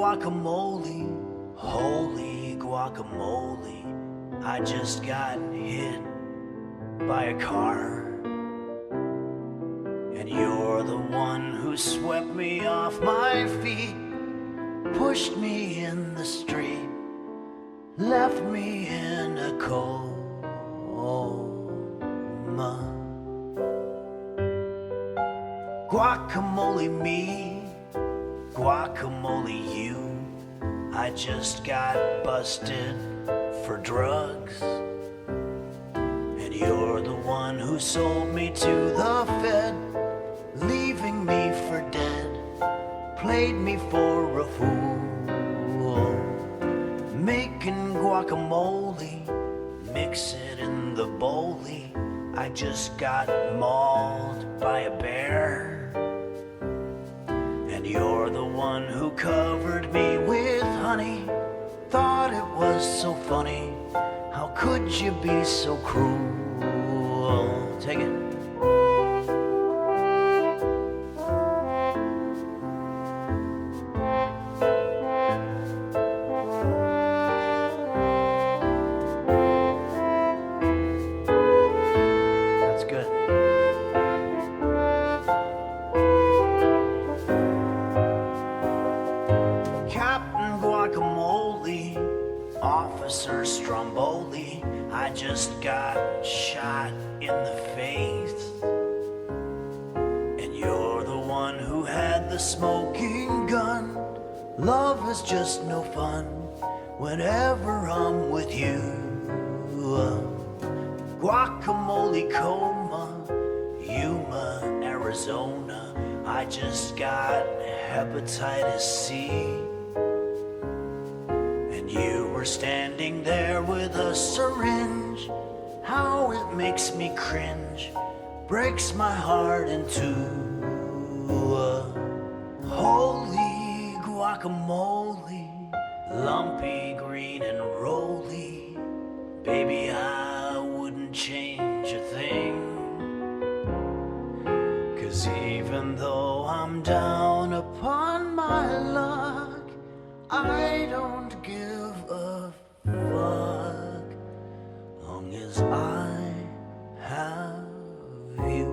guacamole, holy guacamole. I just got hit by a car, and you're the one who swept me off my feet, pushed me in the street, left me in a coma. Guacamole me, guacamole you. I just got busted for drugs, and you're the one who sold me to the Fed, leaving me for dead, played me for a fool. Making guacamole, mix it in the bowlie. I just got mauled by a bear, and you're the one who covered me with honey. Thought it was so funny. How could you be so cruel? Take it. That's good. Captain Guacamole, Officer Stromboli, I just got shot in the face, and you're the one who had the smoking gun. Love is just no fun whenever I'm with you. Guacamole coma, Yuma, Arizona, I just got hepatitis C, and you were standing there with a syringe. How it makes me cringe, breaks my heart in two. Holy guacamole, lumpy, green and rolly. Baby, I wouldn't change a thing, 'cause even though I'm down upon my luck, I don't give a fuck, long as I have you.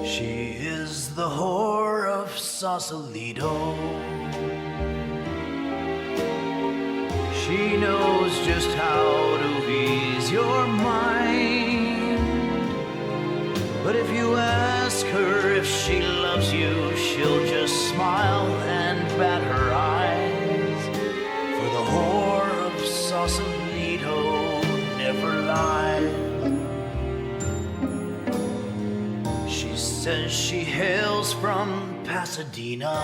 She is the whore of Sausalito. She knows just how to ease your mind, but if you ask her if she loves you, she'll just smile and bat her eyes. For the whore of Sausalito never lies. She says she hails from Pasadena,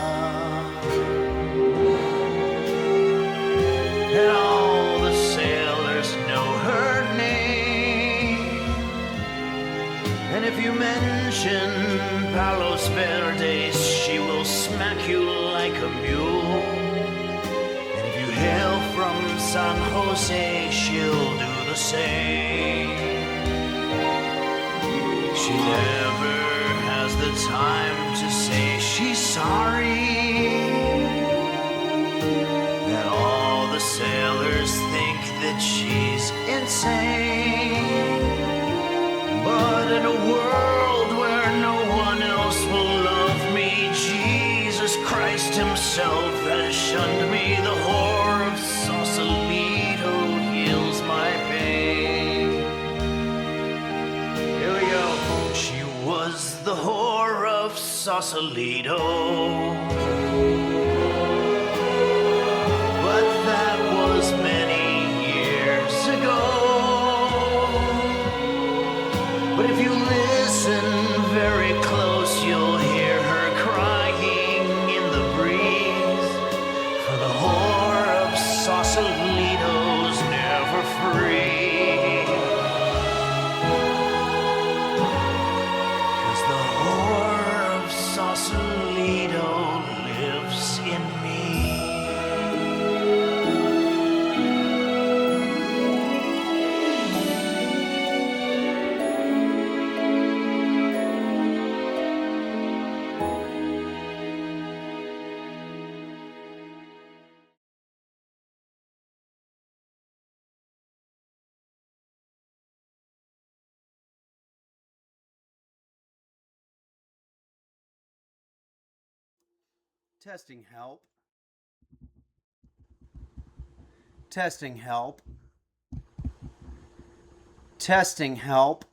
and all the sailors know her name. And if you mention Palos Verdes, she will smack you like a mule. And if you hail from San Jose, she'll do the same. She never has the time to say she's sorry, and all the sailors think that she's insane. But in a world where no one else will love me, Jesus Christ himself has shunned me. The whore of Sausalito heals my pain. Here we go. She was the whore of Sausalito, but that was many years ago. But if you listen very close, you'll hear her crying Testing help. Testing help. Testing help.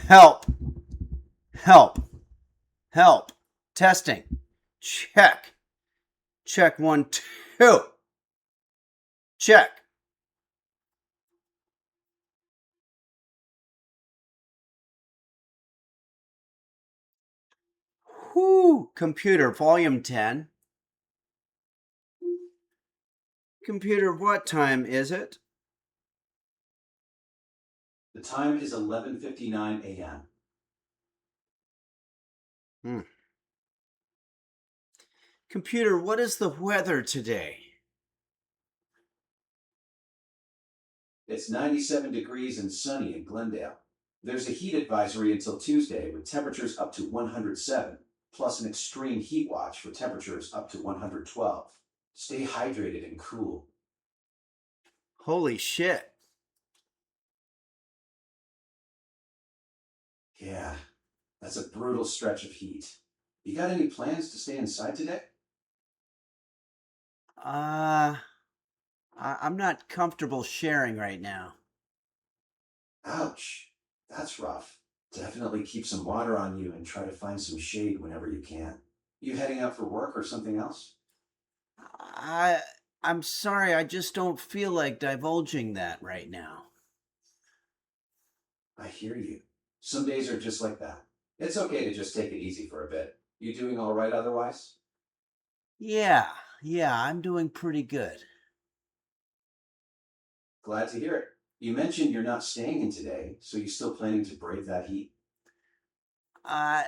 Help. Help. Help. Testing. Check. Check 1, 2. Check. Whoo. Computer, volume 10. Computer, what time is it? The time is 11:59 a.m. Computer, what is the weather today? It's 97 degrees and sunny in Glendale. There's a heat advisory until Tuesday with temperatures up to 107, plus an extreme heat watch for temperatures up to 112. Stay hydrated and cool. Holy shit. Yeah, that's a brutal stretch of heat. You got any plans to stay inside today? I'm not comfortable sharing right now. Ouch, that's rough. Definitely keep some water on you and try to find some shade whenever you can. You heading out for work or something else? I I'm sorry, I just don't feel like divulging that right now. I hear you. Some days are just like that. It's okay to just take it easy for a bit. You doing all right otherwise? Yeah, I'm doing pretty good. Glad to hear it. You mentioned you're not staying in today, so you still planning to brave that heat? Uh,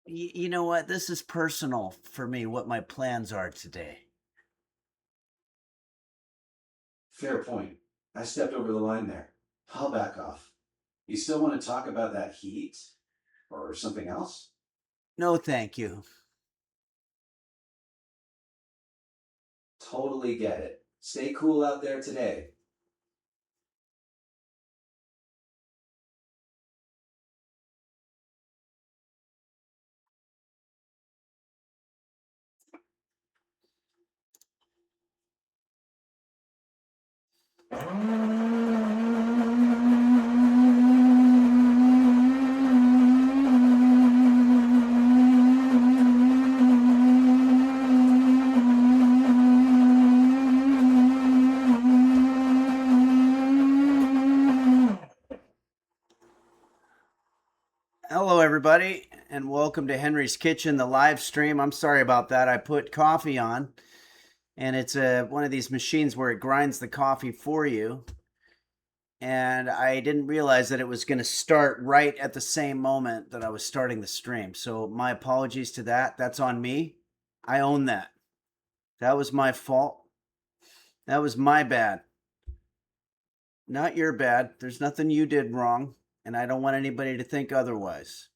you know what? This is personal for me, what my plans are today. Fair point. I stepped over the line there. I'll back off. You still want to talk about that heat? Or something else? No, thank you. Totally get it. Stay cool out there today. Hello, everybody, and welcome to Henry's Kitchen, the live stream. I'm sorry about that. I put coffee on, and it's one of these machines where it grinds the coffee for you. And I didn't realize that it was going to start right at the same moment that I was starting the stream. So my apologies to that. That's on me. I own that. That was my fault. That was my bad. Not your bad. There's nothing you did wrong, and I don't want anybody to think otherwise.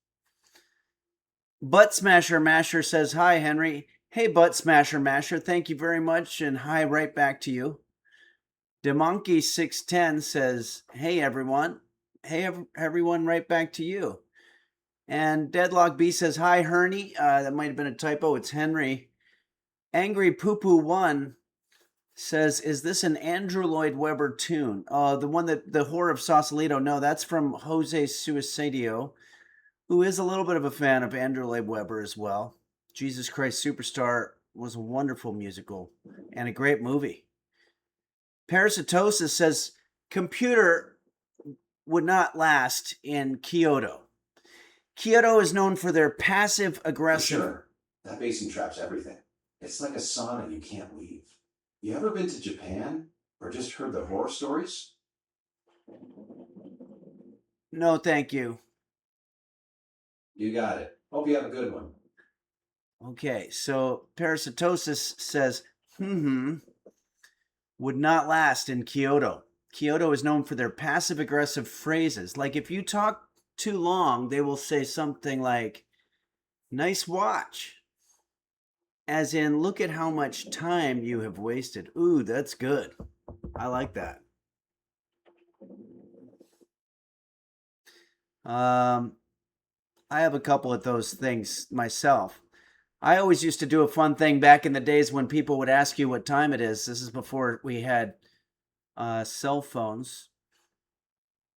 Butt Smasher Masher says, "Hi, Henry." Hey, Butt Smasher Masher. Thank you very much, and hi right back to you. Demonkey610 says, "Hey, everyone." Hey, everyone, right back to you. And Deadlock B says, "Hi, Herney." That might have been a typo. It's Henry. Angry Poo Poo 1 says, "Is this an Andrew Lloyd Webber tune?" The one that the Whore of Sausalito. No, that's from Jose Suicidio, who is a little bit of a fan of Andrew Lloyd Webber as well. Jesus Christ Superstar was a wonderful musical and a great movie. Parasitosis says, "Computer would not last in Kyoto." Kyoto is known for their passive For aggressive. sure. That basin traps everything. It's like a sauna you can't leave. You ever been to Japan? Or just heard the horror stories? No, thank you. You got it. Hope you have a good one. Okay, so Parasitosis says, would not last in Kyoto. Kyoto is known for their passive aggressive phrases. Like if you talk too long, they will say something like, "Nice watch." As in, "Look at how much time you have wasted." Ooh, that's good. I like that. I have a couple of those things myself. I always used to do a fun thing back in the days when people would ask you what time it is. This is before we had cell phones.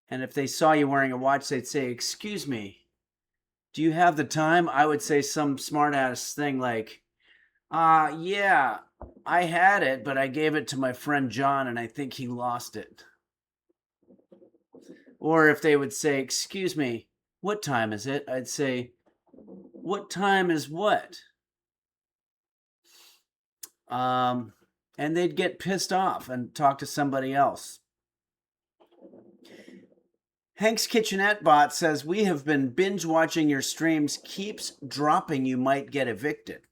And if they saw you wearing a watch, they'd say, "Excuse me, do you have the time?" I would say some smart ass thing like, yeah, I had it, but I gave it to my friend John and I think he lost it. Or if they would say, "Excuse me, what time is it?" I'd say, "What time is what?" And they'd get pissed off and talk to somebody else. Hank's Kitchenette Bot says, "We have been binge watching your streams. Keeps dropping. You might get evicted."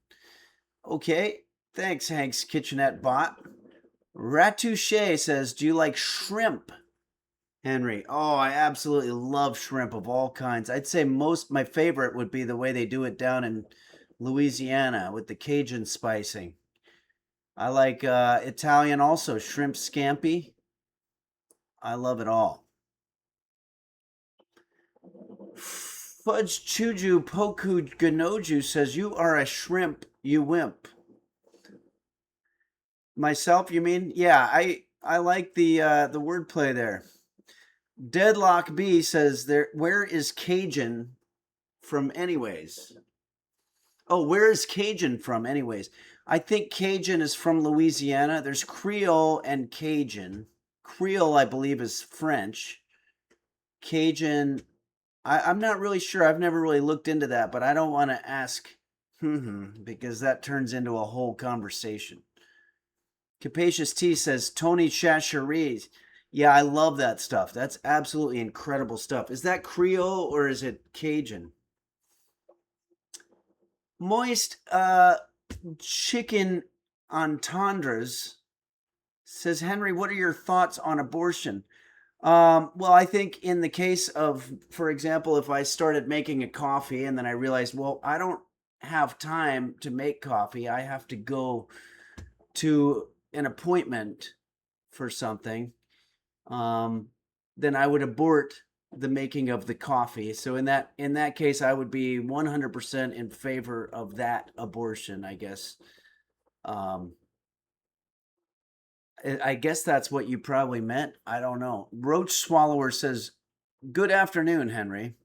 Okay. Thanks, Hank's Kitchenette Bot. Ratouche says, "Do you like shrimp, Henry?" Oh, I absolutely love shrimp of all kinds. I'd say my favorite would be the way they do it down in Louisiana with the Cajun spicing. I like Italian also, shrimp scampi. I love it all. Fudge Chuju Poku Ganoju says, "You are a shrimp, you wimp." Myself, you mean? Yeah, I like the wordplay there. Deadlock B says, "Where is Cajun from anyways?" Oh, where is Cajun from anyways? I think Cajun is from Louisiana. There's Creole and Cajun. Creole, I believe, is French. Cajun, I'm not really sure. I've never really looked into that, but I don't want to ask because that turns into a whole conversation. Capacious T says, "Tony Chachere's." Yeah, I love that stuff. That's absolutely incredible stuff. Is that Creole or is it Cajun? Moist Chicken Entendres says, "Henry, what are your thoughts on abortion?" Well, I think in the case of, for example, if I started making a coffee and then I realized, well, I don't have time to make coffee, I have to go to an appointment for something, then I would abort the making of the coffee. So in that case, I would be 100% in favor of that abortion, I guess. I guess that's what you probably meant. I don't know. Roach Swallower says, "Good afternoon, Henry."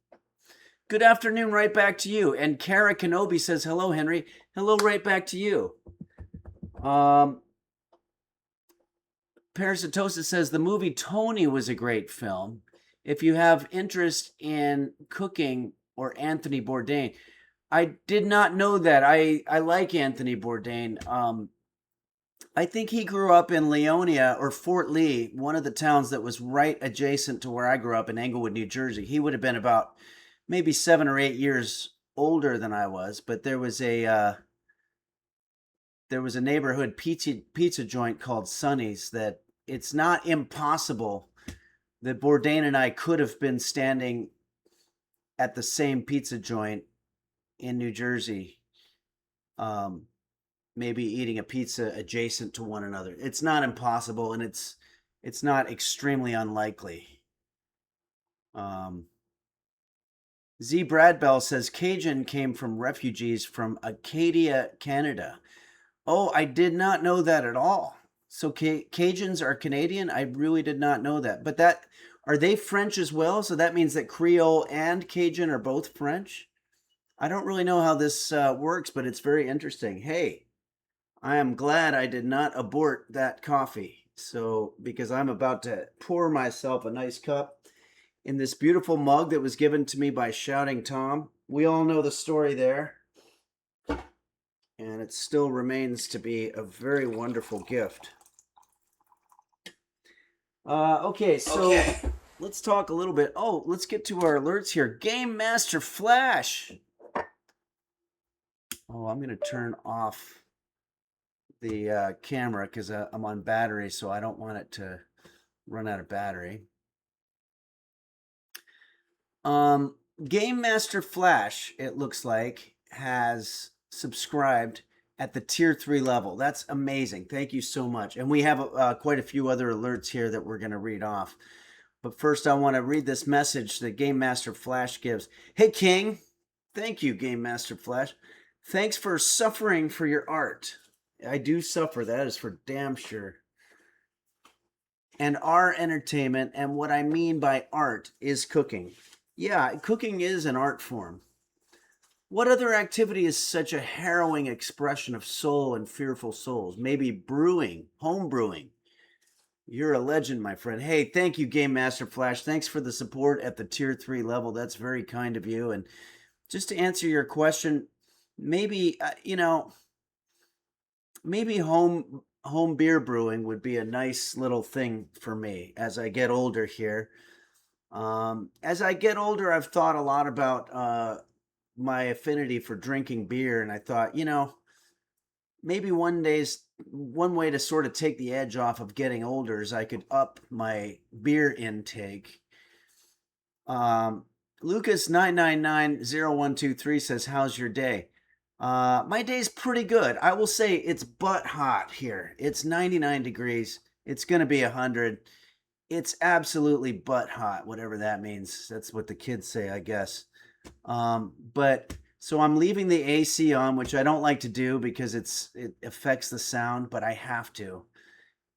Good afternoon, right back to you. And Kara Kenobi says, "Hello, Henry." Hello, right back to you. Parasitosis says, "The movie Tony was a great film. If you have interest in cooking or Anthony Bourdain." I did not know that. I like Anthony Bourdain. I think he grew up in Leonia or Fort Lee, one of the towns that was right adjacent to where I grew up in Englewood, New Jersey. He would have been about maybe 7 or 8 years older than I was, but there was a neighborhood pizza joint called Sonny's that it's not impossible that Bourdain and I could have been standing at the same pizza joint in New Jersey, maybe eating a pizza adjacent to one another. It's not impossible, and it's not extremely unlikely. Z. Bradbell says, "Cajun came from refugees from Acadia, Canada." Oh, I did not know that at all. So Cajuns are Canadian? I really did not know that. But are they French as well? So that means that Creole and Cajun are both French? I don't really know how this works, but it's very interesting. Hey, I am glad I did not abort that coffee. So, because I'm about to pour myself a nice cup in this beautiful mug that was given to me by Shouting Tom. We all know the story there. And it still remains to be a very wonderful gift. Okay, so let's talk a little bit. Oh, let's get to our alerts here. Game Master Flash. Oh, I'm going to turn off the camera because I'm on battery, so I don't want it to run out of battery. Game Master Flash, it looks like, has subscribed at the tier 3 level. That's amazing. Thank you so much. And we have quite a few other alerts here that we're going to read off. But first, I want to read this message that Game Master Flash gives. "Hey, King." Thank you, Game Master Flash. Thanks for suffering for your art. I do suffer, that is for damn sure. And our entertainment, and what I mean by art, is cooking. Yeah, cooking is an art form. What other activity is such a harrowing expression of soul and fearful souls? Maybe brewing, home brewing. You're a legend, my friend. Hey, thank you, Game Master Flash. Thanks for the support at the tier 3 level. That's very kind of you. And just to answer your question, maybe maybe home beer brewing would be a nice little thing for me as I get older here. As I get older, I've thought a lot about my affinity for drinking beer, and I thought, maybe one way to sort of take the edge off of getting older is I could up my beer intake. Lucas 9990123 says, "How's your day?" My day's pretty good. I will say it's butt hot here. It's 99 degrees. It's going to be 100. It's absolutely butt hot, whatever that means. That's what the kids say, I guess. But so I'm leaving the AC on, which I don't like to do because it affects the sound, but I have to.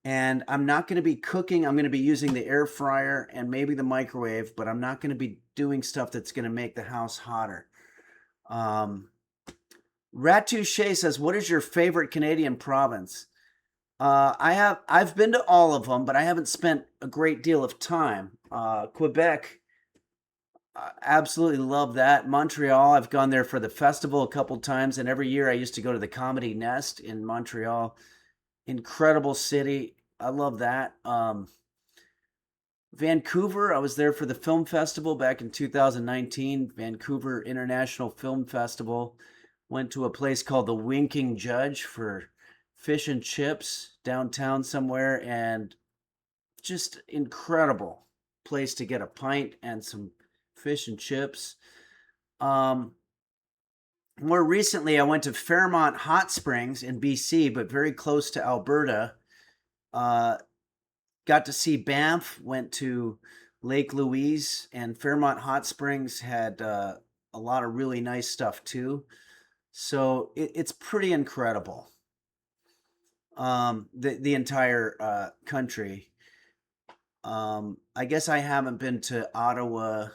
And I'm not going to be cooking. I'm going to be using the air fryer and maybe the microwave, but I'm not going to be doing stuff that's going to make the house hotter. Ratouche says, "What is your favorite Canadian province?" I've been to all of them, but I haven't spent a great deal of time. Quebec, absolutely love that. Montreal, I've gone there for the festival a couple times, and every year I used to go to the Comedy Nest in Montreal. Incredible city. I love that. Vancouver, I was there for the film festival back in 2019, Vancouver International Film Festival. Went to a place called the Winking Judge for fish and chips downtown somewhere, and just incredible place to get a pint and some fish and chips. More recently, I went to Fairmont Hot Springs in BC, but very close to Alberta. Got to see Banff, went to Lake Louise, and Fairmont Hot Springs had a lot of really nice stuff too. So it's pretty incredible. The entire country. I guess I haven't been to Ottawa.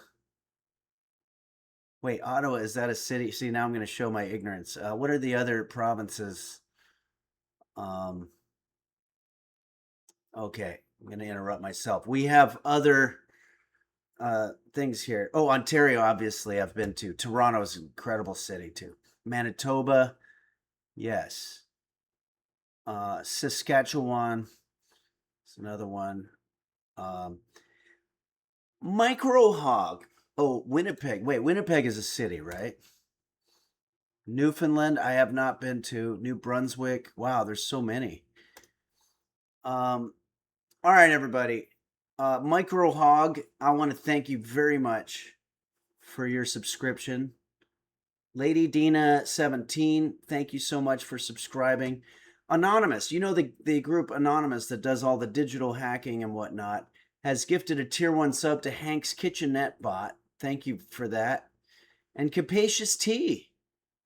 Wait, Ottawa, is that a city? See, now I'm going to show my ignorance. What are the other provinces? Okay, I'm going to interrupt myself. We have other things here. Oh, Ontario, obviously, I've been to. Toronto's an incredible city, too. Manitoba, yes. Saskatchewan is another one. Micro Hog. Oh, Winnipeg. Wait, Winnipeg is a city, right? Newfoundland, I have not been to. New Brunswick. Wow, there's so many. All right, everybody. Micro Hog, I want to thank you very much for your subscription. Lady Dina 17, thank you so much for subscribing. Anonymous, you know the group Anonymous that does all the digital hacking and whatnot, has gifted a tier 1 sub to Hank's Kitchenette Bot. Thank you for that. And Capacious T.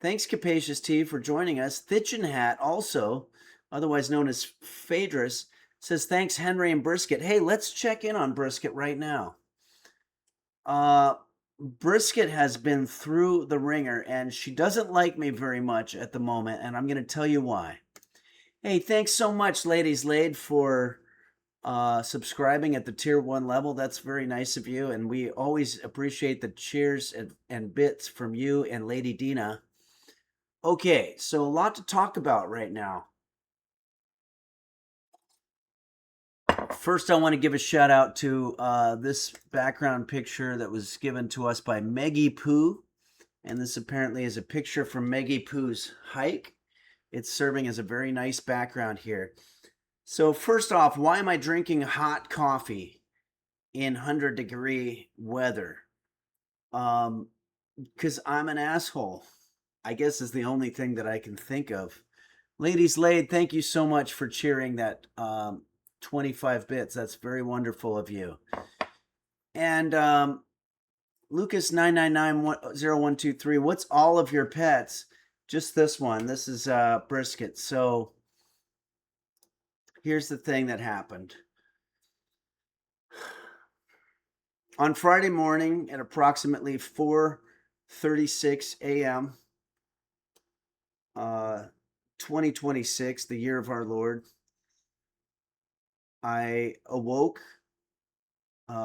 Thanks, Capacious T, for joining us. Thitchin Hat, also, otherwise known as Phaedrus, says, "Thanks, Henry and Brisket." Hey, let's check in on Brisket right now. Brisket has been through the ringer, and she doesn't like me very much at the moment, and I'm going to tell you why. Hey, thanks so much, Ladies Laid, for subscribing at the tier 1 level. That's very nice of you, and we always appreciate the cheers and bits from you and Lady Dina. Okay, so a lot to talk about right now. First, I want to give a shout out to this background picture that was given to us by Meggie Pooh. And this apparently is a picture from Meggie Pooh's hike. It's serving as a very nice background here. So first off, why am I drinking hot coffee in 100-degree weather? Because I'm an asshole, I guess, is the only thing that I can think of. Ladies Laid, thank you so much for cheering that 25 bits. That's very wonderful of you. And Lucas 9990123, what's all of your pets? Just this one. This is brisket. So here's the thing that happened. On Friday morning at approximately 4:36 a.m., 2026, the year of our Lord, I awoke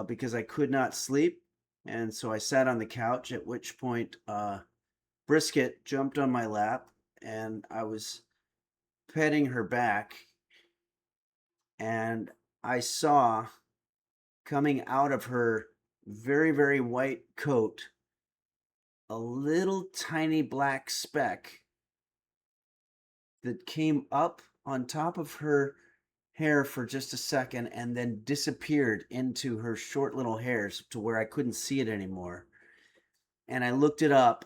because I could not sleep. And so I sat on the couch, at which point Brisket jumped on my lap and I was petting her back. And I saw coming out of her very, very white coat a little tiny black speck that came up on top of her hair for just a second and then disappeared into her short little hairs to where I couldn't see it anymore. And I looked it up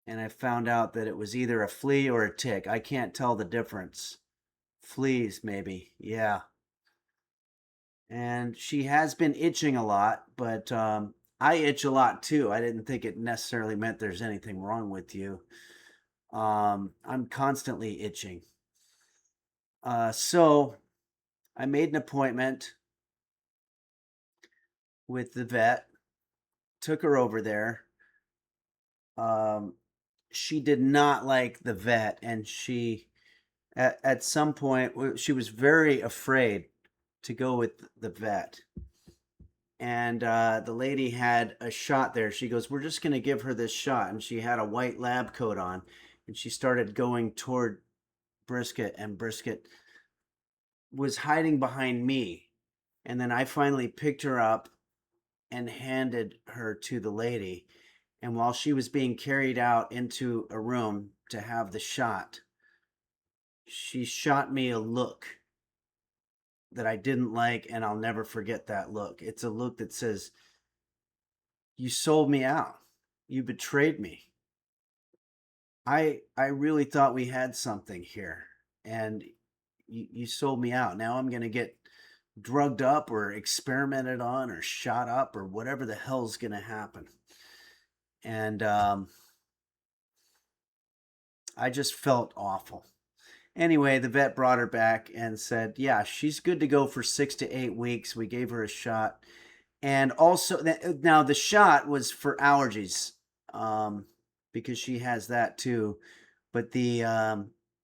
and I found out that it was either a flea or a tick. I can't tell the difference. Fleas, maybe. Yeah. And she has been itching a lot, but I itch a lot too. I didn't think it necessarily meant there's anything wrong with you. I'm constantly itching. So I made an appointment with the vet, took her over there. She did not like the vet, and she, at some point, she was very afraid to go with the vet. And the lady had a shot there. She goes, "We're just going to give her this shot." And she had a white lab coat on, and she started going toward Brisket, and Brisket was hiding behind me. And then I finally picked her up and handed her to the lady. And while she was being carried out into a room to have the shot, she shot me a look that I didn't like, and I'll never forget that look. It's a look that says, "You sold me out. You betrayed me. I really thought we had something here, and you sold me out. Now I'm going to get drugged up or experimented on or shot up or whatever the hell's going to happen." And I just felt awful. Anyway, the vet brought her back and said, "Yeah, she's good to go for 6 to 8 weeks." We gave her a shot. And also, now the shot was for allergies, because she has that too. But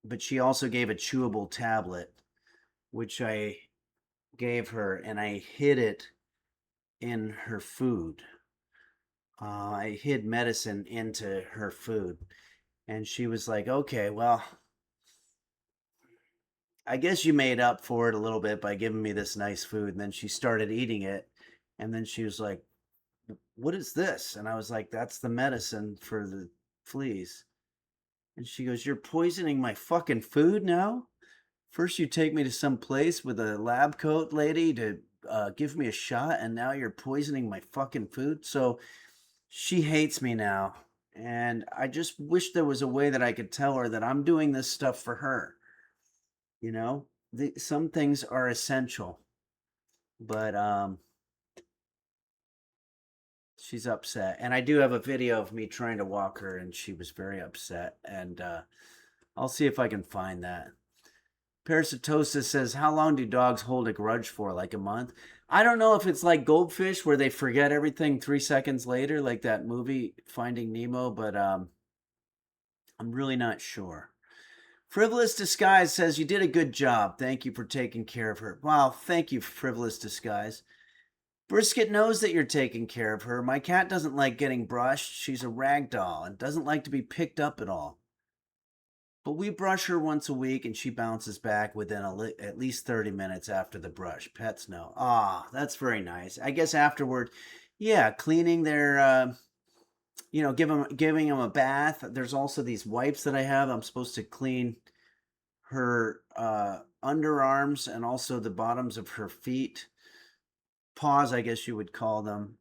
but she also gave a chewable tablet, which I gave her, and I hid it in her food. I hid medicine into her food. And she was like, "Okay, well, I guess you made up for it a little bit by giving me this nice food." And then she started eating it. And then she was like, "What is this?" And I was like, "That's the medicine for the fleas." And she goes, "You're poisoning my fucking food now? First you take me to some place with a lab coat lady to give me a shot, and now you're poisoning my fucking food." So she hates me now. And I just wish there was a way that I could tell her that I'm doing this stuff for her. You know, some things are essential, but she's upset. And I do have a video of me trying to walk her, and she was very upset. And I'll see if I can find that. Parasitosis says, "How long do dogs hold a grudge for? Like a month?" I don't know if it's like goldfish where they forget everything 3 seconds later, like that movie Finding Nemo, but I'm really not sure. Frivolous Disguise says, "You did a good job. Thank you for taking care of her." Wow, thank you, Frivolous Disguise. Brisket knows that you're taking care of her. My cat doesn't like getting brushed. She's a rag doll and doesn't like to be picked up at all. But we brush her once a week and she bounces back within at least 30 minutes after the brush. Pets know. Ah, that's very nice. I guess afterward, yeah, cleaning their, giving them a bath. There's also these wipes that I have. I'm supposed to clean her underarms and also the bottoms of her feet. Paws, I guess you would call them.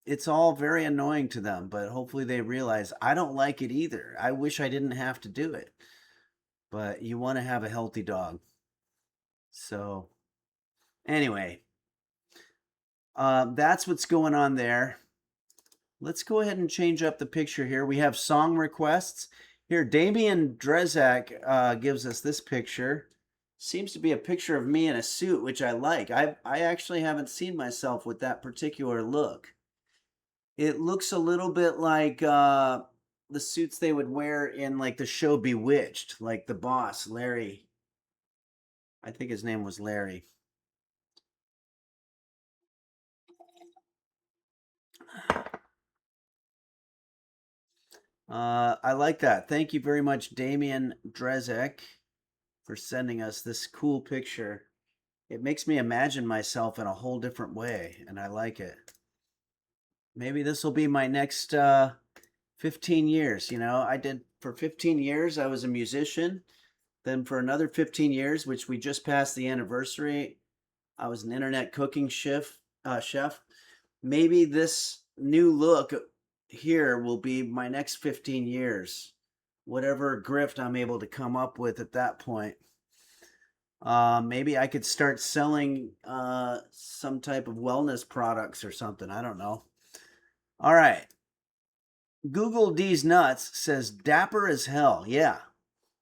It's all very annoying to them, but hopefully they realize I don't like it either. I wish I didn't have to do it, but you want to have a healthy dog. So anyway, that's what's going on there. Let's go ahead and change up the picture here. We have song requests. Here, Damian Drezak gives us this picture. Seems to be a picture of me in a suit, which I like. I actually haven't seen myself with that particular look. It looks a little bit like the suits they would wear in like the show Bewitched, like the boss, Larry. I think his name was Larry. I like that. Thank you very much, Damian Drezek, for sending us this cool picture. It makes me imagine myself in a whole different way, and I like it. Maybe this will be my next 15 years. You know, I did for 15 years, I was a musician. Then for another 15 years, which we just passed the anniversary, I was an internet cooking chef. Maybe this new look here will be my next 15 years. Whatever grift I'm able to come up with at that point. Maybe I could start selling some type of wellness products or something. I don't know. All right. Google D's Nuts says dapper as hell. Yeah.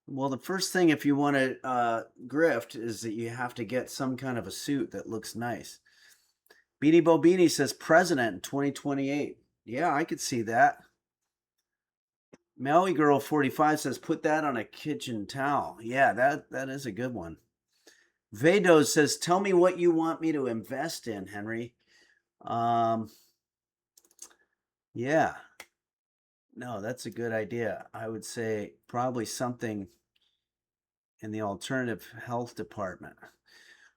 Well, the first thing if you want to grift is that you have to get some kind of a suit that looks nice. Beanie Bobini says president in 2028. Yeah, I could see that. Maui Girl 45 says put that on a kitchen towel. Yeah, that is a good one. Vado says tell me what you want me to invest in, Henry. Yeah. No, that's a good idea. I would say probably something in the alternative health department.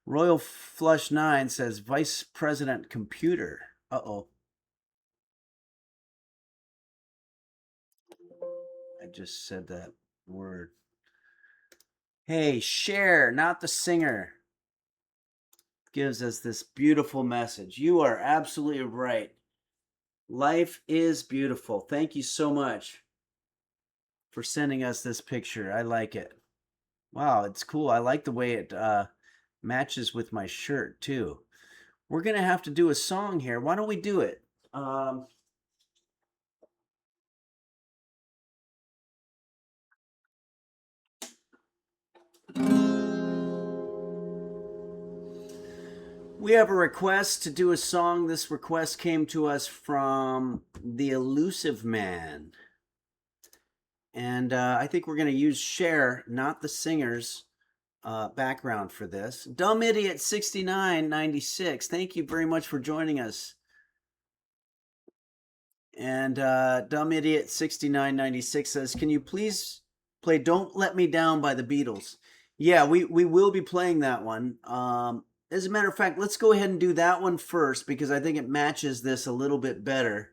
Royal Flush 9 says Vice President Computer. Uh-oh. I just said that word. Hey, Cher, not the singer, gives us this beautiful message. You are absolutely right. Life is beautiful. Thank you so much for sending us this picture. I like it. Wow, it's cool. I like the way it matches with my shirt too. We're gonna have to do a song here. Why don't we do it? We have a request to do a song. This request came to us from the Elusive Man. And I think we're going to use Cher, not the singer's background for this. Dumb Idiot 6996. Thank you very much for joining us. And Dumb Idiot 6996 says, can you please play Don't Let Me Down by the Beatles? Yeah, we will be playing that one. As a matter of fact, let's go ahead and do that one first because I think it matches this a little bit better.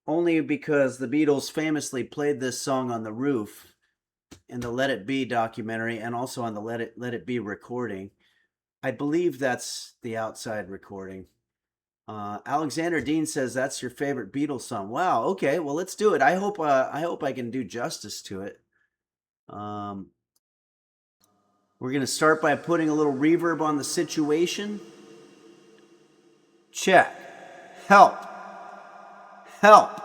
Only because the Beatles famously played this song on the roof in the Let It Be documentary and also on the Let It Be recording. I believe that's the outside recording. Alexander Dean says that's your favorite Beatles song. Wow. Okay. Well, let's do it. I hope I can do justice to it. We're going to start by putting a little reverb on the situation. Check. Help. Help.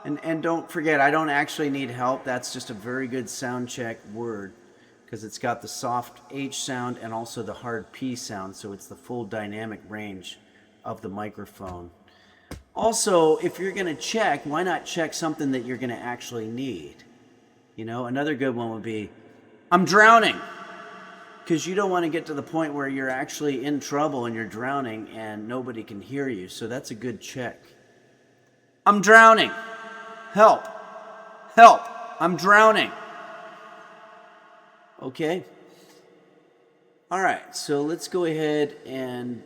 And don't forget, I don't actually need help. That's just a very good sound check word because it's got the soft H sound and also the hard P sound, so it's the full dynamic range of the microphone. Also, if you're going to check, why not check something that you're going to actually need? You know, another good one would be, I'm drowning. Because you don't want to get to the point where you're actually in trouble and you're drowning and nobody can hear you. So that's a good check. I'm drowning. Help. Help. I'm drowning. Okay. All right. So let's go ahead and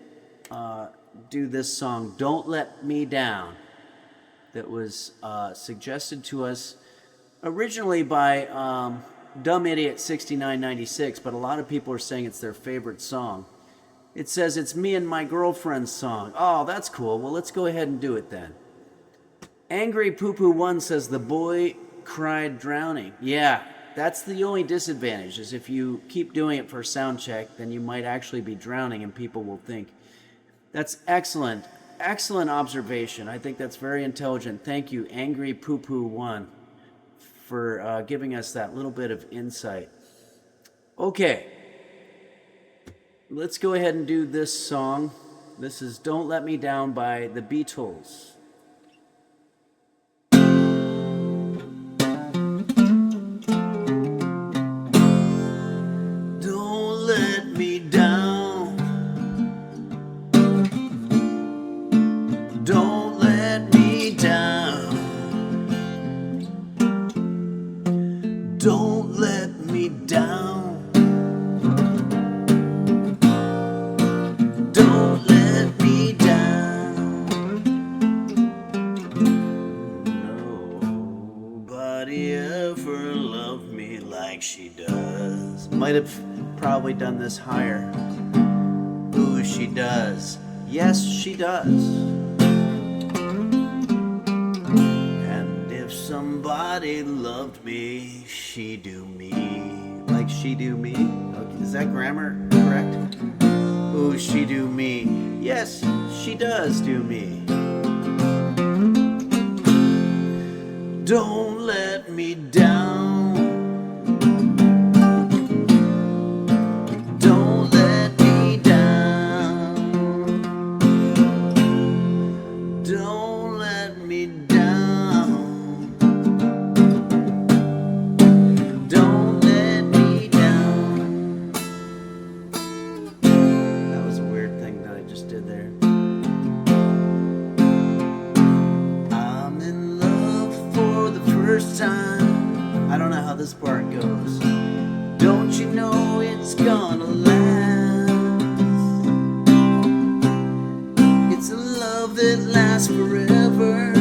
do this song, Don't Let Me Down, that was suggested to us originally by Dumb Idiot 6996, but a lot of people are saying it's their favorite song. It says it's me and my girlfriend's song. Oh, that's cool. Well, let's go ahead and do it then. Angry Poo Poo 1 says the boy cried drowning. Yeah, that's the only disadvantage, is if you keep doing it for sound check, then you might actually be drowning and people will think. That's excellent. excellent observation. I think that's very intelligent. Thank you, Angry Poo Poo One, for giving us that little bit of insight. Okay, let's go ahead and do this song. This is Don't Let Me Down by the Beatles. Don't let me down. Don't let me down. Don't let me down. Don't let me down. Nobody ever loved me like she does. Might have probably done this higher. Ooh, she does. Yes, she does. And if somebody loved me, she do me like she do me. Okay, is that grammar correct? Ooh, she do me. Yes, she does do me. Don't let me down. Don't let me down. Don't let me down. Don't let me down. That was a weird thing that I just did there. I'm in love for the first time. I don't know how this part goes. Don't you know it's gonna last? It's a love that lasts forever.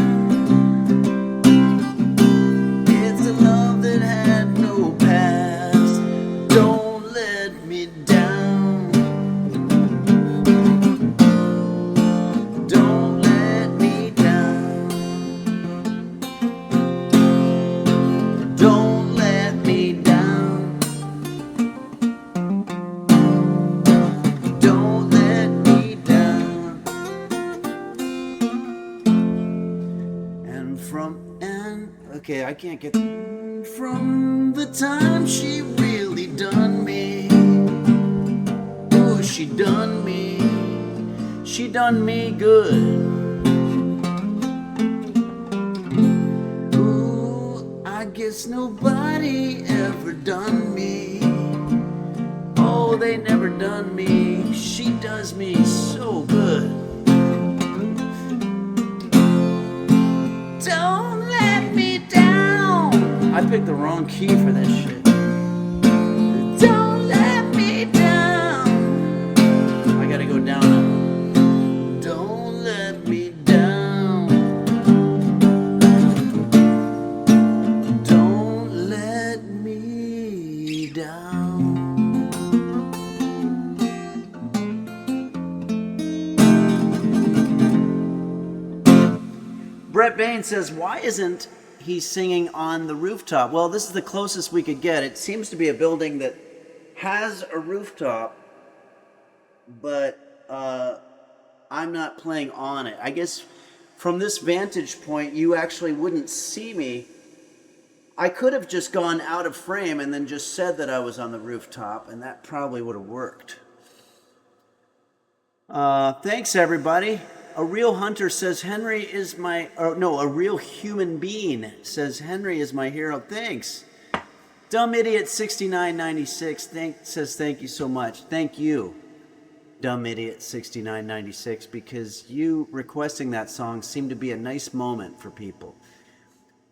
It's a love that had no past. Don't let me down. Don't let me down. Don't let me down. Don't let me down. Okay, I can't get from the time she really done me. Oh, she done me. She done me good. Ooh, I guess nobody ever done me. Oh, they never done me. She does me so good. Don't let me down. I picked the wrong key for this shit. Don't let me down. I gotta go down now. Don't let me down. Don't let me down. Brett Bain says, why isn't he singing on the rooftop? Well, this is the closest we could get. It seems to be a building that has a rooftop, but I'm not playing on it. I guess from this vantage point, you actually wouldn't see me. I could have just gone out of frame and then just said that I was on the rooftop, and that probably would have worked. Thanks, everybody. A real hunter says Henry is my, a real human being says Henry is my hero. Thanks. Dumb Idiot 6996 says thank you so much. Thank you, Dumb Idiot 6996, because you requesting that song seemed to be a nice moment for people.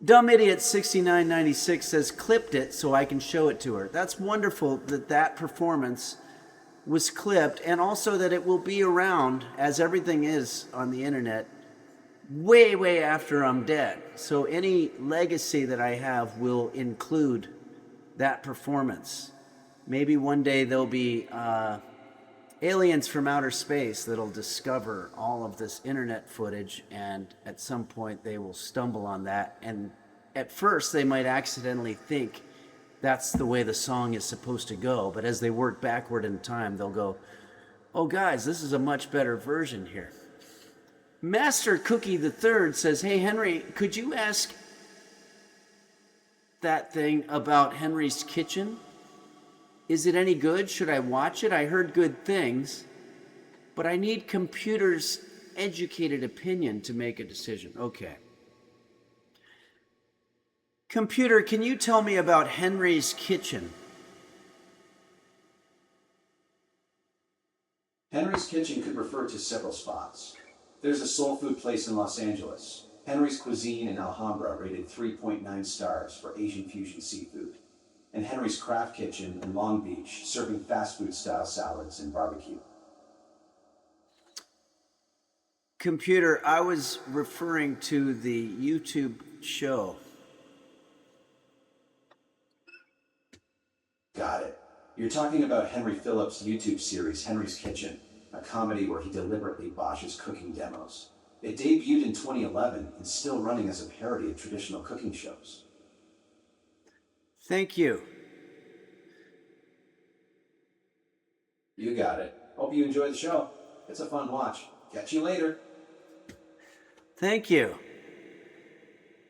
Dumb Idiot 6996 says clipped it so I can show it to her. That's wonderful that performance was clipped, and also that it will be around, as everything is on the internet, way, way after I'm dead. So any legacy that I have will include that performance. Maybe one day there'll be aliens from outer space that'll discover all of this internet footage, and at some point they will stumble on that, and at first they might accidentally think that's the way the song is supposed to go, but as they work backward in time, they'll go, oh guys, this is a much better version here. Master Cookie the Third says, hey, Henry, could you ask that thing about Henry's Kitchen? Is it any good? Should I watch it? I heard good things, but I need computer's educated opinion to make a decision. Okay. Computer, can you tell me about Henry's Kitchen? Henry's Kitchen could refer to several spots. There's a soul food place in Los Angeles, Henry's Cuisine in Alhambra, rated 3.9 stars for Asian fusion seafood, and Henry's Craft Kitchen in Long Beach, serving fast food style salads and barbecue. Computer, I was referring to the YouTube show. Got it. You're talking about Henry Phillips' YouTube series, Henry's Kitchen, a comedy where he deliberately botches cooking demos. It debuted in 2011 and still running as a parody of traditional cooking shows. Thank you. You got it. Hope you enjoy the show. It's a fun watch. Catch you later. Thank you.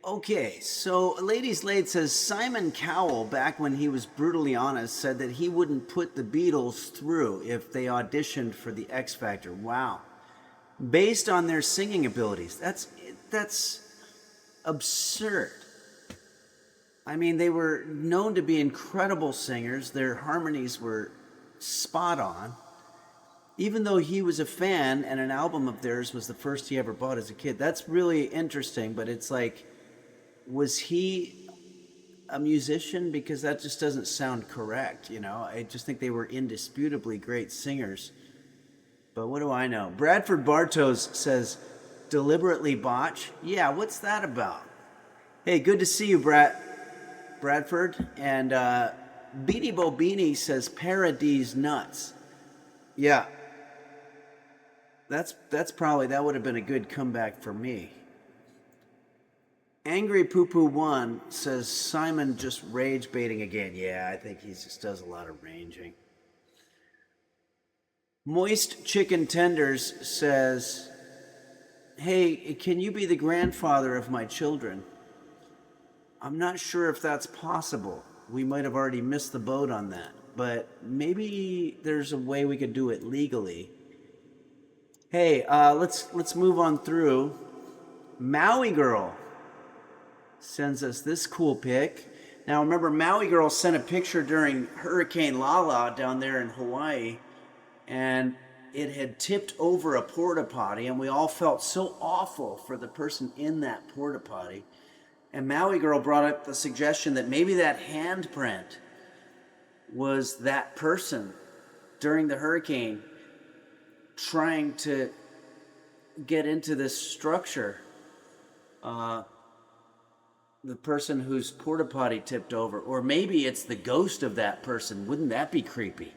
Okay, so Ladies Late says Simon Cowell, back when he was brutally honest, said that he wouldn't put the Beatles through if they auditioned for the X Factor. Wow. Based on their singing abilities. That's absurd. I mean, they were known to be incredible singers. Their harmonies were spot on. Even though he was a fan and an album of theirs was the first he ever bought as a kid. That's really interesting, but it's like, was he a musician? Because that just doesn't sound correct, you know? I just think they were indisputably great singers. But what do I know? Bradford Bartos says, deliberately botch? Yeah, what's that about? Hey, good to see you, Bradford. And Beanie Bobini says, Paradise Nuts. Yeah. That's probably, that would have been a good comeback for me. Angry Poo Poo 1 says Simon just rage baiting again. Yeah, I think he just does a lot of ranging. Moist Chicken Tenders says, hey, can you be the grandfather of my children? I'm not sure if that's possible. We might have already missed the boat on that, but maybe there's a way we could do it legally. Hey, let's move on through. Maui Girl sends us this cool pic. Now remember, Maui Girl sent a picture during Hurricane Lala down there in Hawaii, and it had tipped over a porta potty, and we all felt so awful for the person in that porta potty. And Maui Girl brought up the suggestion that maybe that handprint was that person during the hurricane trying to get into this structure. The person whose porta potty tipped over. Or maybe it's the ghost of that person. Wouldn't that be creepy?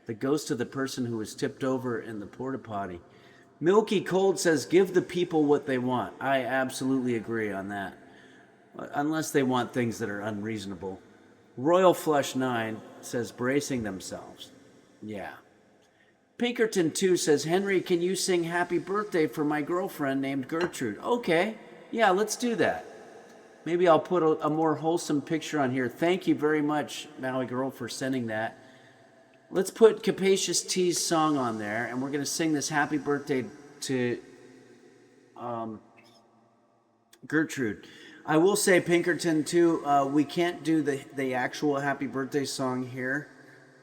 The ghost of the person who was tipped over in the porta potty. Milky Cold says, give the people what they want. I absolutely agree on that. Unless they want things that are unreasonable. Royal Flush 9 says, bracing themselves. Yeah. Pinkerton 2 says, Henry, can you sing Happy Birthday for my girlfriend named Gertrude? Okay. Yeah, let's do that. Maybe I'll put a more wholesome picture on here. Thank you very much, Maui Girl, for sending that. Let's put Capacious T's song on there, and we're going to sing this Happy Birthday to Gertrude. I will say, Pinkerton, too, we can't do the actual Happy Birthday song here,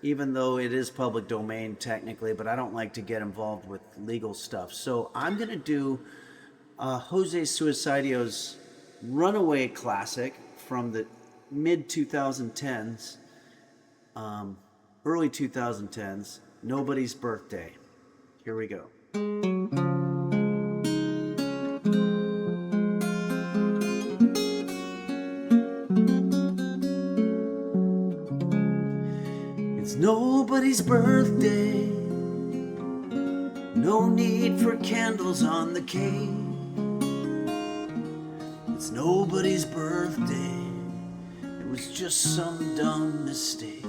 even though it is public domain technically, but I don't like to get involved with legal stuff. So I'm going to do Jose Suicidio's runaway classic from the mid-2010s, early 2010s, Nobody's Birthday. Here we go. It's nobody's birthday, no need for candles on the cake. It's nobody's birthday, it was just some dumb mistake.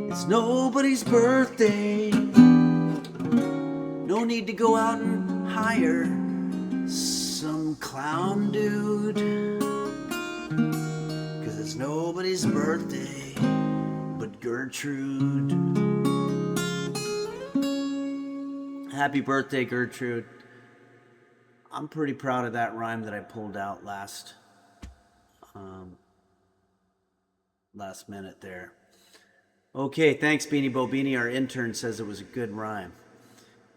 It's nobody's birthday, No need to go out and hire some clown dude, 'cause it's nobody's birthday but Gertrude. Happy birthday, Gertrude. I'm pretty proud of that rhyme that I pulled out last minute there. Okay, thanks, Beanie Bo Beanie. Our intern says it was a good rhyme.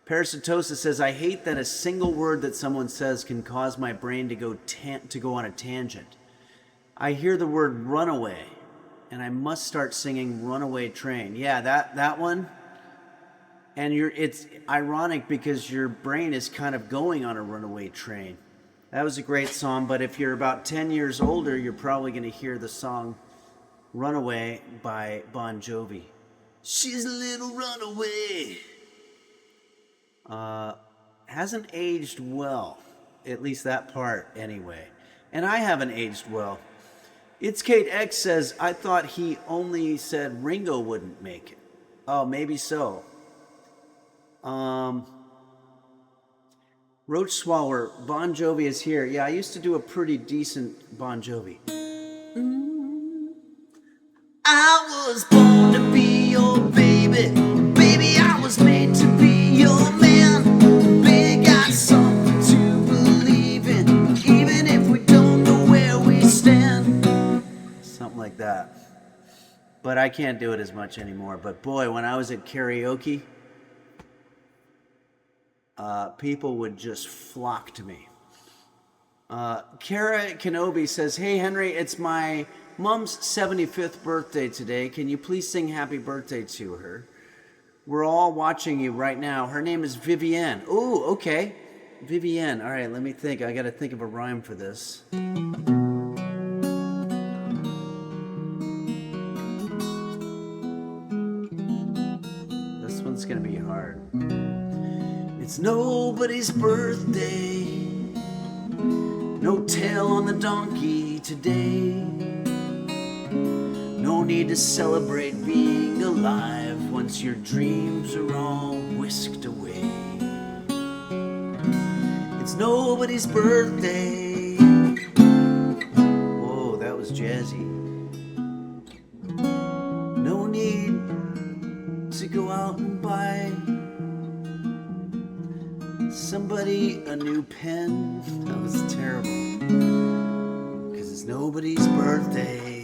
Parasitosis says, I hate that a single word that someone says can cause my brain to go on a tangent. I hear the word runaway, and I must start singing Runaway Train. Yeah, that one. And it's ironic because your brain is kind of going on a runaway train. That was a great song, but if you're about 10 years older, you're probably going to hear the song Runaway by Bon Jovi. She's a little runaway. Hasn't aged well, at least that part anyway. And I haven't aged well. It's Kate X says, I thought he only said Ringo wouldn't make it. Oh, maybe so. Roach Swallower, Bon Jovi is here. Yeah, I used to do a pretty decent Bon Jovi. I was born to be your baby. Baby, I was made to be your man. Big got something to believe in, even if we don't know where we stand. Something like that. But I can't do it as much anymore. But boy, when I was at karaoke, people would just flock to me. Kara Kenobi says, hey Henry, it's my mom's 75th birthday today. Can you please sing happy birthday to her? We're all watching you right now. Her name is Vivienne. Ooh, okay. Vivienne. All right, let me think. I got to think of a rhyme for this. This one's going to be hard. It's nobody's birthday. No tail on the donkey today. No need to celebrate being alive once your dreams are all whisked away. It's nobody's birthday. Whoa, that was jazzy. No need to go out and buy somebody a new pen. That was terrible. 'Cause it's nobody's birthday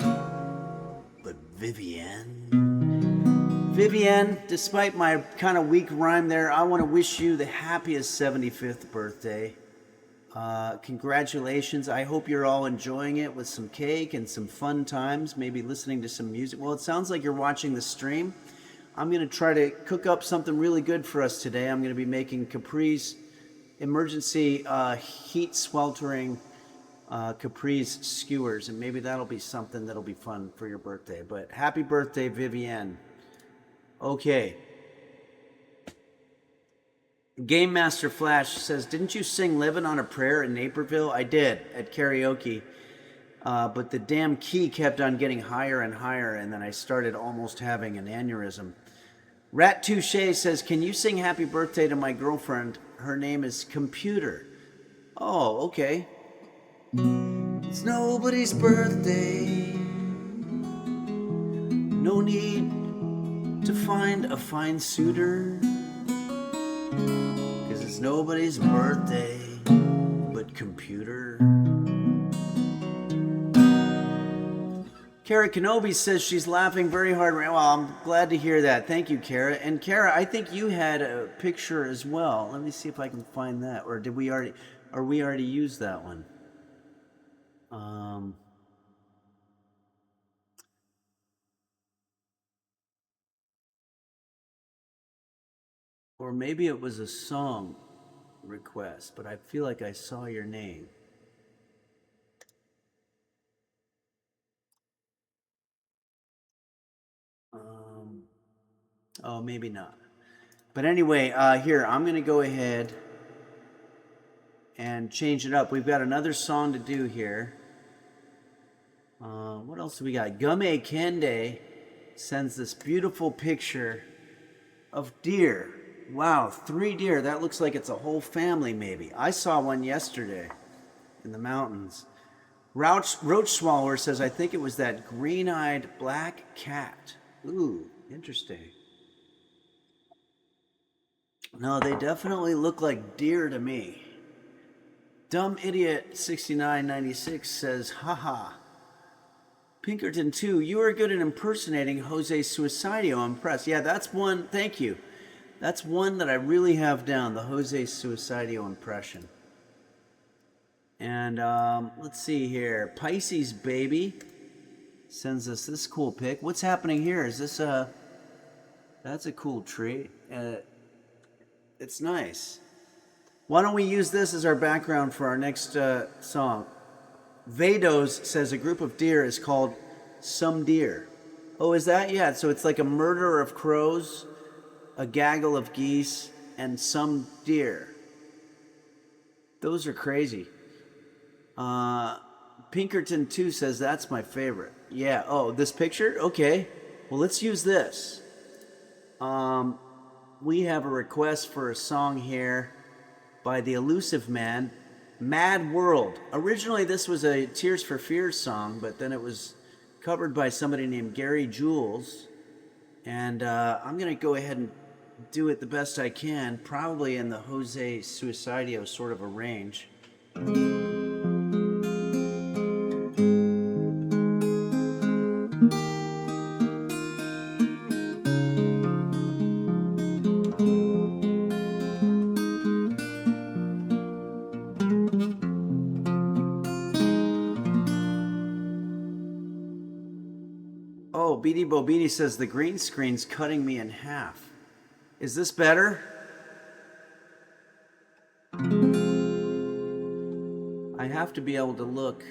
but Vivienne. Vivienne, despite my kind of weak rhyme there, I want to wish you the happiest 75th birthday. Congratulations. I hope you're all enjoying it with some cake and some fun times, maybe listening to some music. Well, it sounds like you're watching the stream. I'm going to try to cook up something really good for us today. I'm going to be making Capri's emergency heat sweltering Capri's skewers, and maybe that'll be something that'll be fun for your birthday. But happy birthday, Vivienne. Okay. Game Master Flash says, didn't you sing Livin' on a Prayer in Naperville? I did, at karaoke. But the damn key kept on getting higher and higher, and then I started almost having an aneurysm. Rat Touche says, can you sing happy birthday to my girlfriend? Her name is Computer. Oh, okay. It's nobody's birthday. No need to find a fine suitor, 'cause it's nobody's birthday but Computer. Kara Kenobi says she's laughing very hard right now. Well, I'm glad to hear that. Thank you, Kara. And Kara, I think you had a picture as well. Let me see if I can find that. Or did we already use that one? Or maybe it was a song request, but I feel like I saw your name. Oh, maybe not. But anyway, here, I'm going to go ahead and change it up. We've got another song to do here. What else do we got? Gume Kende sends this beautiful picture of deer Wow, 3 deer. That looks like it's a whole family, maybe. I saw one yesterday in the mountains. Roach Swallower says, I think it was that green-eyed black cat. Ooh, interesting. No, they definitely look like deer to me. Dumb Idiot 6996 says, haha. Pinkerton 2, you are good at impersonating Jose Suicidio. I'm impressed. Yeah, that's one. Thank you. That's one that I really have down, the Jose Suicidio impression. And let's see here. Pisces Baby sends us this cool pic. What's happening here? Is this a... That's a cool tree. It's nice. Why don't we use this as our background for our next song? Vados says a group of deer is called Some Deer. Oh, is that? Yeah, so it's like a murder of crows, a gaggle of geese, and some deer. Those are crazy. Pinkerton 2 says that's my favorite. Yeah, oh, this picture? Okay. Well, let's use this. We have a request for a song here by the Elusive Man, Mad World. Originally, this was a Tears for Fears song, but then it was covered by somebody named Gary Jules. And I'm going to go ahead and do it the best I can, probably in the Jose Suicidio sort of a range. Oh, Beady Bobini says the green screen's cutting me in half. Is this better? I have to be able to look.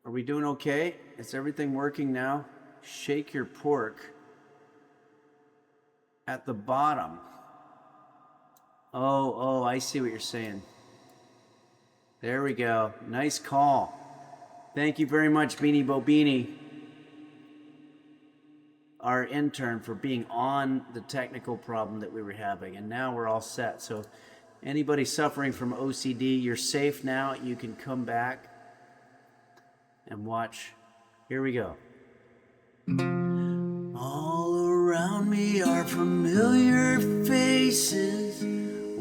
Are we doing okay? Is everything working now? Shake your pork. At the bottom. Oh, I see what you're saying. There we go. Nice call. Thank you very much, Beanie Bobini, our intern, for being on the technical problem that we were having. And now we're all set. So anybody suffering from OCD, you're safe now. You can come back and watch. Here we go. All around me are familiar faces,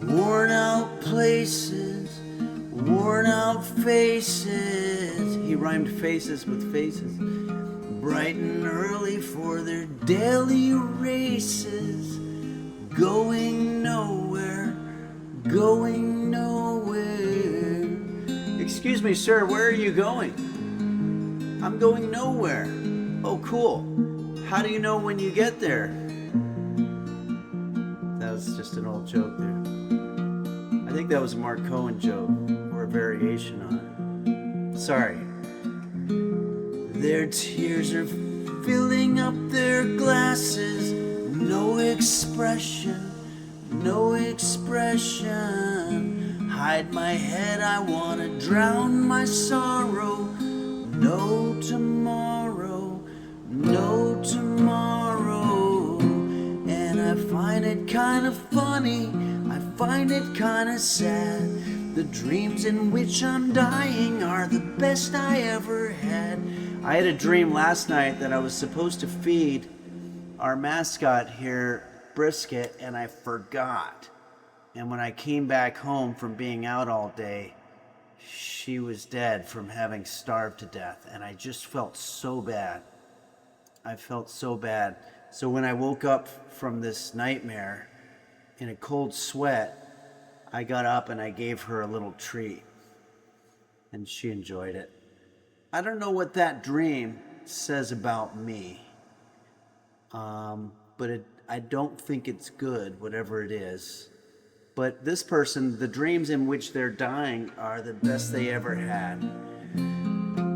worn out places, worn out faces. He rhymed faces with faces. Bright and early for their daily races. Going nowhere, going nowhere. Excuse me, sir, where are you going? I'm going nowhere. Oh, cool. How do you know when you get there? That was just an old joke there. I think that was a Mark Cohen joke, or a variation on it. Sorry. Their tears are filling up their glasses. No expression, no expression. Hide my head, I wanna drown my sorrow. No tomorrow, no tomorrow. And I find it kind of funny, I find it kind of sad. The dreams in which I'm dying are the best I ever had. I had a dream last night that I was supposed to feed our mascot here brisket, and I forgot. And when I came back home from being out all day, she was dead from having starved to death, and I just felt so bad. I felt so bad. So when I woke up from this nightmare in a cold sweat, I got up and I gave her a little treat, and she enjoyed it. I don't know what that dream says about me, but I don't think it's good, whatever it is. But this person, the dreams in which they're dying are the best they ever had.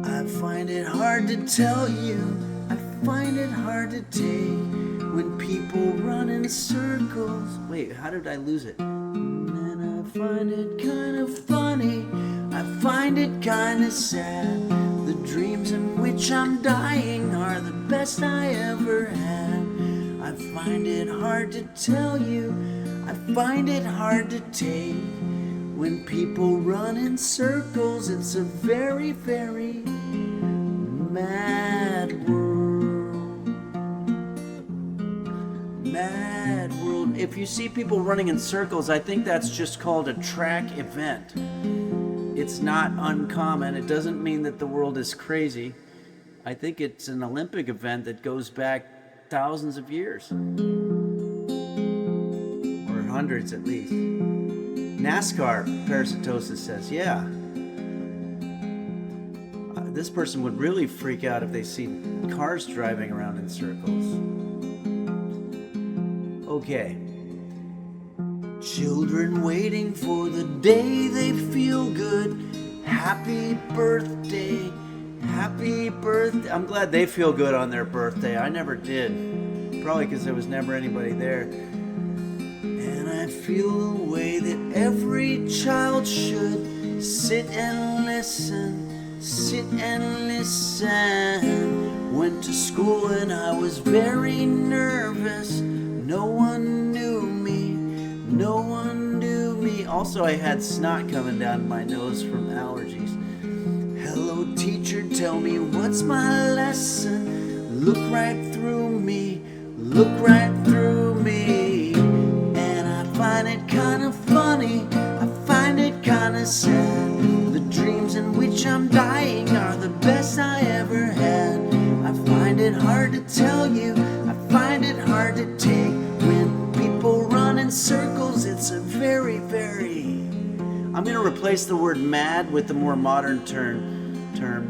I find it hard to tell you, I find it hard to take, when people run in circles. Wait, how did I lose it? And I find it kind of funny, I find it kind of sad. The dreams in which I'm dying are the best I ever had. I I find it hard to tell you, I find it hard to take. When people run in circles, it's a very, very mad world. Mad world. If you see people running in circles, I think that's just called a track event. It's not uncommon. It doesn't mean that the world is crazy. I think it's an Olympic event that goes back thousands of years. Or hundreds at least. NASCAR, Parasitosis says, yeah. This person would really freak out if they see cars driving around in circles. Okay. Children waiting for the day they feel good. Happy birthday, happy birthday. I'm glad they feel good on their birthday. I never did. Probably because there was never anybody there. And I feel the way that every child should sit and listen, sit and listen. Went to school and I was very nervous. No one knew me, no one knew me. Also, I had snot coming down my nose from allergies. Hello, teacher, tell me what's my lesson? Look right through me, look right through me. And I find it kind of funny, I find it kind of sad. The dreams in which I'm dying are the best I ever had. I find it hard to tell you, I find it hard to take. When people run in circles, it's a very, very... I'm going to replace the word mad with the more modern term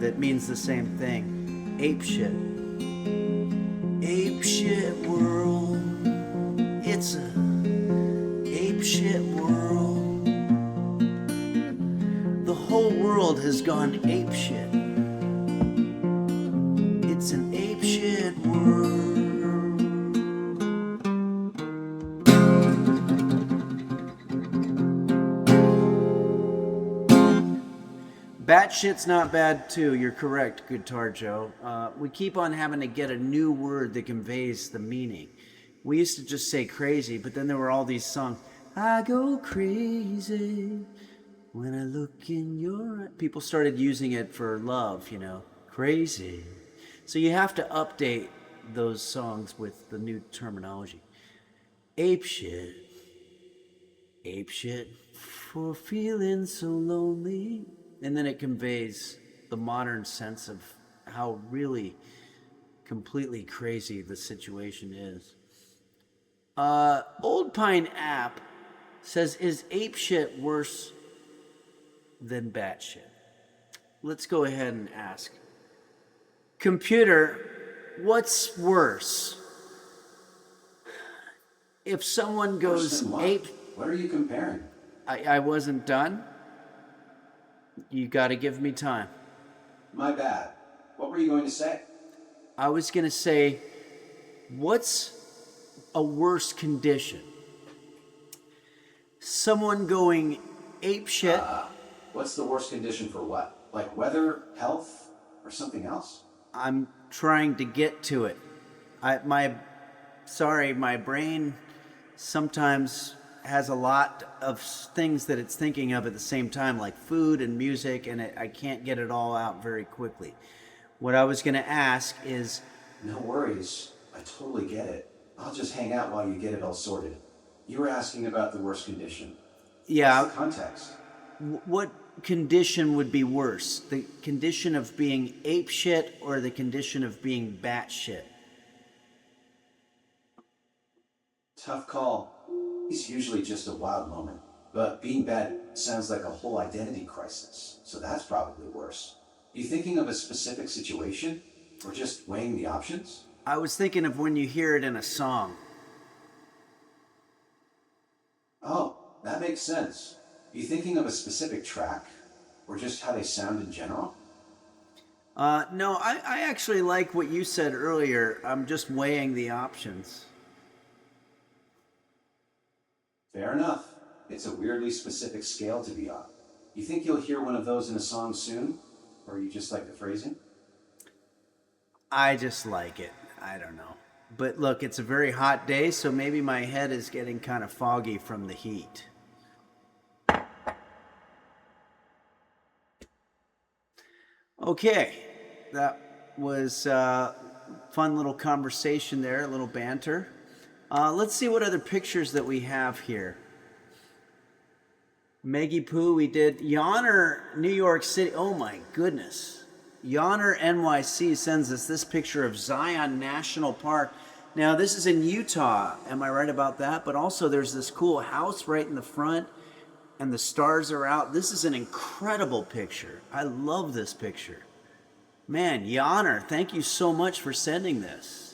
that means the same thing. Ape shit. Ape shit world. It's a ape shit world. The whole world has gone ape shit. It's an ape shit world. Batshit's not bad too. You're correct, Guitar Joe. We keep on having to get a new word that conveys the meaning. We used to just say crazy, but then there were all these songs. I go crazy when I look in your eyes. People started using it for love, you know, crazy. So you have to update those songs with the new terminology. Ape shit for feeling so lonely. And then it conveys the modern sense of how really completely crazy the situation is. Old Pine App says, is ape shit worse than batshit? Let's go ahead and ask. Computer, what's worse? If someone goes ape... What are you comparing? I wasn't done. You got to give me time. My bad. What were you going to say? I was going to say, what's a worse condition? Someone going ape shit. What's the worst condition for what? Like weather, health, or something else? I'm trying to get to it. My brain sometimes has a lot of things that it's thinking of at the same time, like food and music, and I can't get it all out very quickly. What I was going to ask is... No worries. I totally get it. I'll just hang out while you get it all sorted. You were asking about the worst condition. Yeah. What's the context? What condition would be worse? The condition of being ape shit or the condition of being bat shit? Tough call. It's usually just a wild moment. But being bad sounds like a whole identity crisis, so that's probably worse. You thinking of a specific situation, or just weighing the options? I was thinking of when you hear it in a song. Oh, that makes sense. You thinking of a specific track, or just how they sound in general? No, I actually like what you said earlier. I'm just weighing the options. Fair enough. It's a weirdly specific scale to be on. You think you'll hear one of those in a song soon? Or you just like the phrasing? I just like it. I don't know. But look, it's a very hot day, so maybe my head is getting kind of foggy from the heat. Okay, that was a fun little conversation there, a little banter. Let's see what other pictures that we have here. Maggie Poo, we did Yonner, New York City. Oh my goodness. Yonner NYC sends us this picture of Zion National Park. Now, this is in Utah. Am I right about that? But also, there's this cool house right in the front, and the stars are out. This is an incredible picture. I love this picture. Man, Yonner, thank you so much for sending this.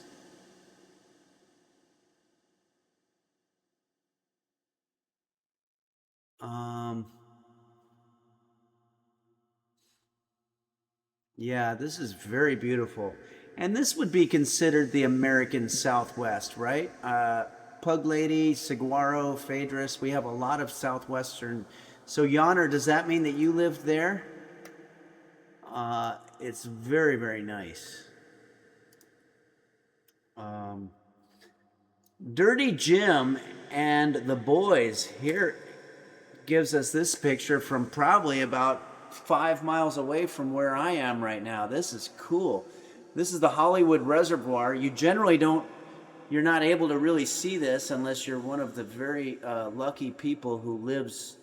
Yeah, this is very beautiful. And this would be considered the American Southwest, right? Pug Lady, Saguaro, Phaedrus, we have a lot of Southwestern. So Yonner, does that mean that you lived there? It's very, very nice. Dirty Jim and the boys here gives us this picture from probably about 5 miles away from where I am right now. This is cool. This is the Hollywood Reservoir. You generally you're not able to really see this unless you're one of the very lucky people who lives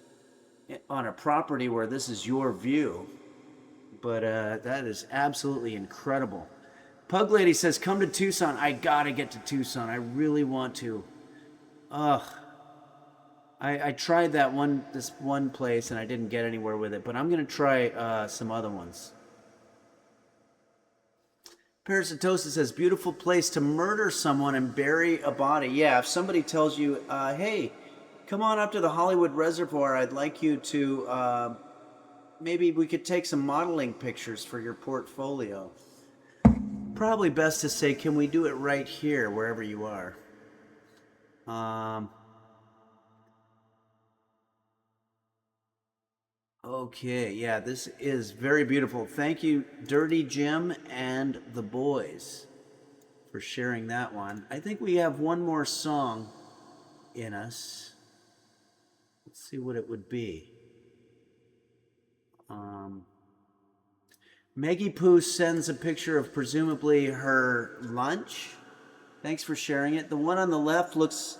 on a property where this is your view. But that is absolutely incredible. Pug Lady says, come to Tucson. I gotta get to Tucson. I really want to. Ugh. I tried this one place and I didn't get anywhere with it, but I'm gonna try some other ones. Parasitosis says, beautiful place to murder someone and bury a body. Yeah, if somebody tells you, hey, come on up to the Hollywood Reservoir, I'd like you to, maybe we could take some modeling pictures for your portfolio. Probably best to say, can we do it right here, wherever you are? Okay, yeah, this is very beautiful. Thank you, Dirty Jim and the boys, for sharing that one. I think we have one more song in us. Let's see what it would be. Maggie Poo sends a picture of presumably her lunch. Thanks for sharing it. The one on the left looks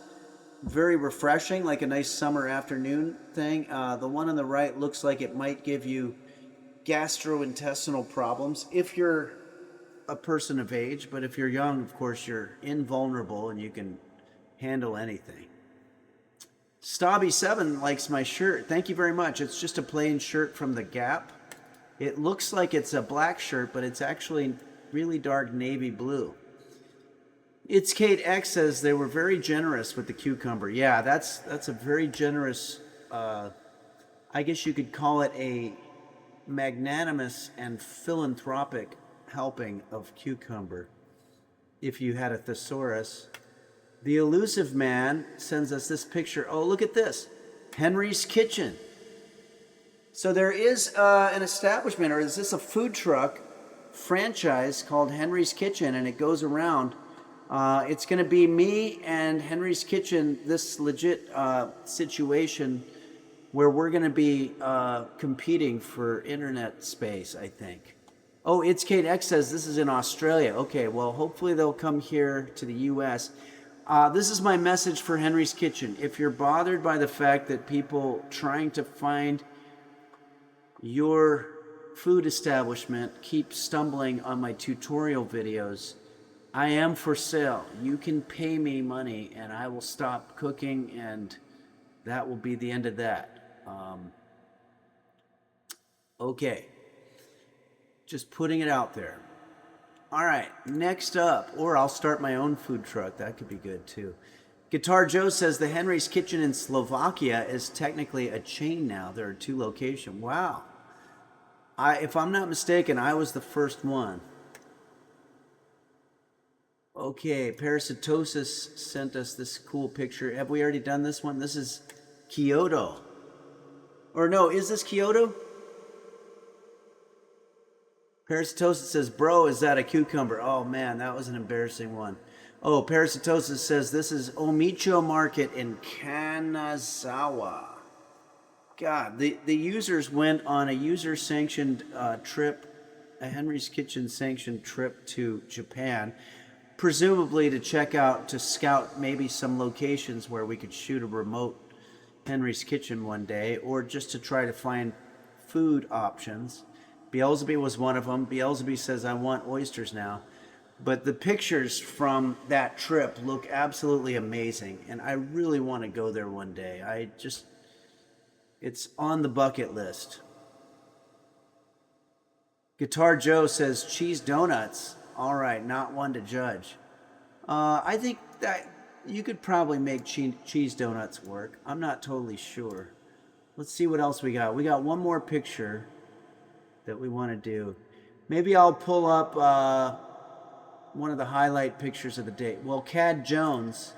very refreshing, like a nice summer afternoon thing. The one on the right looks like it might give you gastrointestinal problems if you're a person of age, but if you're young, of course, you're invulnerable and you can handle anything. Stabby7 likes my shirt. Thank you very much. It's just a plain shirt from the Gap. It looks like it's a black shirt, but it's actually really dark navy blue. It's Kate X says they were very generous with the cucumber. Yeah, that's a very generous, I guess you could call it a magnanimous and philanthropic helping of cucumber if you had a thesaurus. The Elusive Man sends us this picture. Oh, look at this. Henry's Kitchen. So there is an establishment, or is this a food truck franchise called Henry's Kitchen, and it goes around. It's going to be me and Henry's Kitchen, this legit situation where we're going to be competing for internet space, I think. Oh, It's Kate X says this is in Australia. Okay, well, hopefully they'll come here to the U.S. This is my message for Henry's Kitchen. If you're bothered by the fact that people trying to find your food establishment keep stumbling on my tutorial videos, I am for sale. You can pay me money and I will stop cooking, and that will be the end of that. Okay. Just putting it out there. All right, next up, or I'll start my own food truck. That could be good too. Guitar Joe says the Henry's Kitchen in Slovakia is technically a chain now. There are 2 locations. Wow. If I'm not mistaken, I was the first one. Okay, Parasitosis sent us this cool picture. Have we already done this one? This is Kyoto. Or no, is this Kyoto? Parasitosis says, bro, is that a cucumber? Oh man, that was an embarrassing one. Oh, Parasitosis says this is Omicho Market in Kanazawa. God, the users went on a user sanctioned trip, a Henry's Kitchen sanctioned trip to Japan, presumably to scout maybe some locations where we could shoot a remote Henry's Kitchen one day, or just to try to find food options. Beelzebub was one of them. Beelzebub says, I want oysters now. But the pictures from that trip look absolutely amazing, and I really want to go there one day. It's on the bucket list. Guitar Joe says, cheese donuts. All right, not one to judge. I think that you could probably make cheese donuts work. I'm not totally sure. Let's see what else we got. We got one more picture that we want to do. Maybe I'll pull up one of the highlight pictures of the day. Well, Cad Jones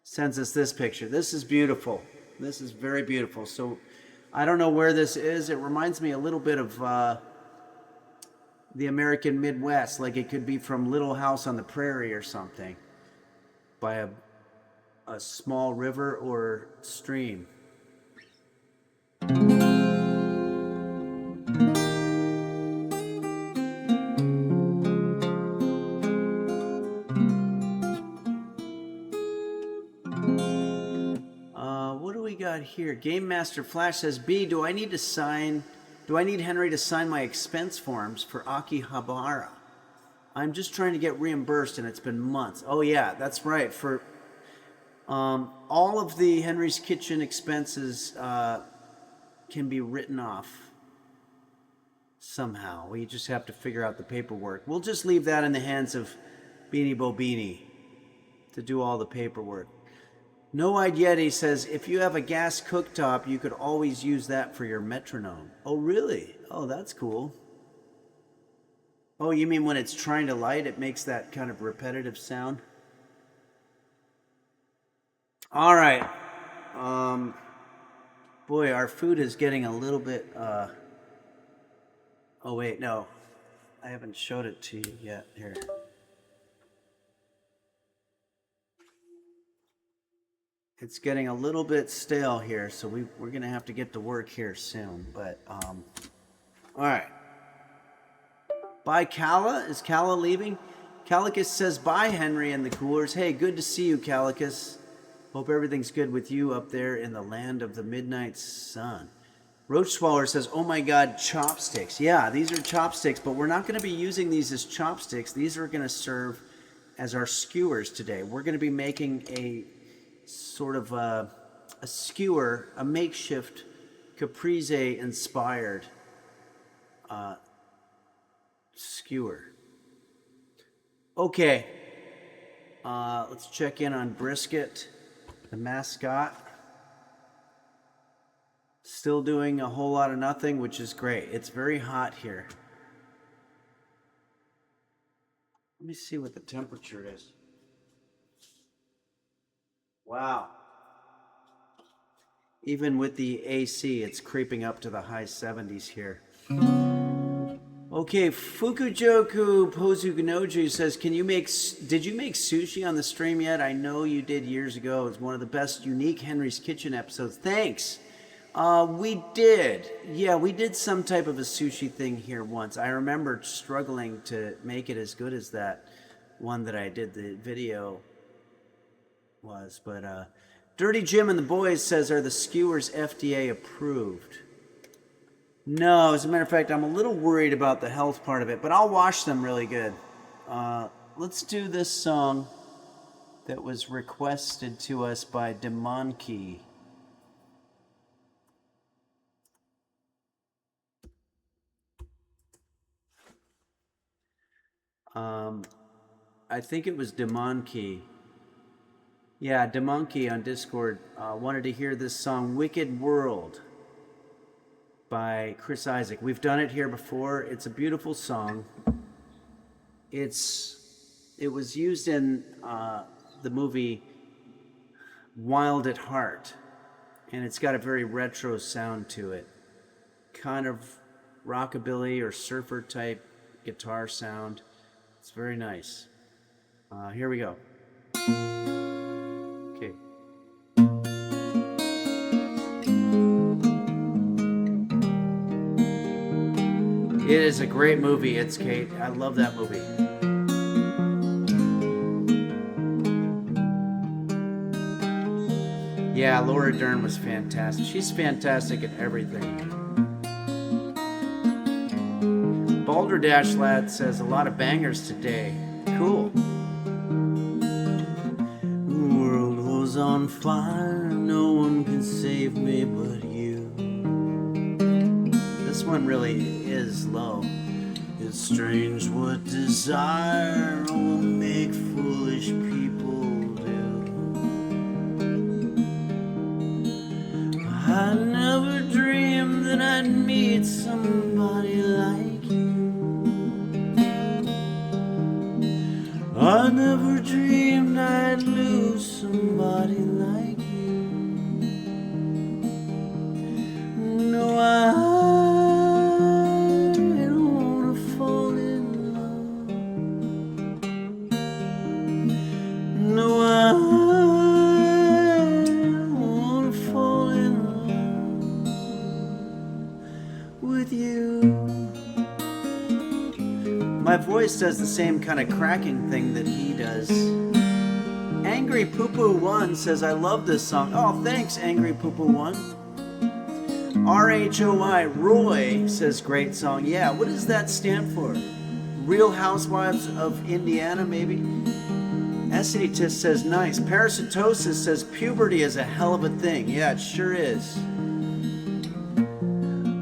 sends us this picture. This is beautiful. This is very beautiful. So I don't know where this is. It reminds me a little bit of the American Midwest, like it could be from Little House on the Prairie or something, by a small river or stream. What do we got here? Game Master Flash says, B, do I need Henry to sign my expense forms for Akihabara? I'm just trying to get reimbursed and it's been months. Oh yeah, that's right. For all of the Henry's Kitchen expenses can be written off somehow. We just have to figure out the paperwork. We'll just leave that in the hands of Beanie Bobini to do all the paperwork. No Idea Yeti says, if you have a gas cooktop, you could always use that for your metronome. Oh, really? Oh, that's cool. Oh, you mean when it's trying to light, it makes that kind of repetitive sound? All right. Boy, our food is getting a little bit... Oh, wait, no. I haven't showed it to you yet. Here. It's getting a little bit stale here, so we're going to have to get to work here soon. But, all right. Bye, Calla. Is Calla leaving? Calicus says, bye, Henry and the Coolers. Hey, good to see you, Calicus. Hope everything's good with you up there in the land of the midnight sun. Roach Swallower says, oh my God, chopsticks. Yeah, these are chopsticks, but we're not going to be using these as chopsticks. These are going to serve as our skewers today. We're going to be making a sort of a skewer, a makeshift caprese-inspired skewer. Okay, let's check in on Brisket, the mascot. Still doing a whole lot of nothing, which is great. It's very hot here. Let me see what the temperature is. Wow. Even with the AC, it's creeping up to the high 70s here. Okay, Fukujoku Pozugunoju says, did you make sushi on the stream yet? I know you did years ago. It's one of the best unique Henry's Kitchen episodes. Thanks. We did. Yeah, we did some type of a sushi thing here once. I remember struggling to make it as good as that one that I did the video was. But Dirty Jim and the boys says, are the skewers FDA approved? No, as a matter of fact, I'm a little worried about the health part of it, but I'll wash them really good. Let's do this song that was requested to us by Demonki. I think it was Demonki. Yeah, Demonki on Discord wanted to hear this song, Wicked World, by Chris Isaac. We've done it here before. It's a beautiful song. It was used in the movie Wild at Heart, and it's got a very retro sound to it. Kind of rockabilly or surfer type guitar sound. It's very nice. Here we go. Okay. It is a great movie. It's Kate. I love that movie. Yeah, Laura Dern was fantastic. She's fantastic at everything. Balderdash Lad says a lot of bangers today. Cool. The world was on fire. No one can save me but you. This one really is low. It's strange what desire will make foolish people do. I never dreamed that I'd meet somebody like you. I never dreamed I'd lose somebody like you. No, I don't wanna fall in love. No, I don't wanna fall in love with you. My voice does the same kind of cracking thing that he does. Angry Poo Poo 1 says, I love this song. Oh, thanks, Angry Poo Poo 1. RHOI Roy says, great song. Yeah, what does that stand for? Real Housewives of Indiana, maybe? Essetis says, nice. Parasitosis says, puberty is a hell of a thing. Yeah, it sure is.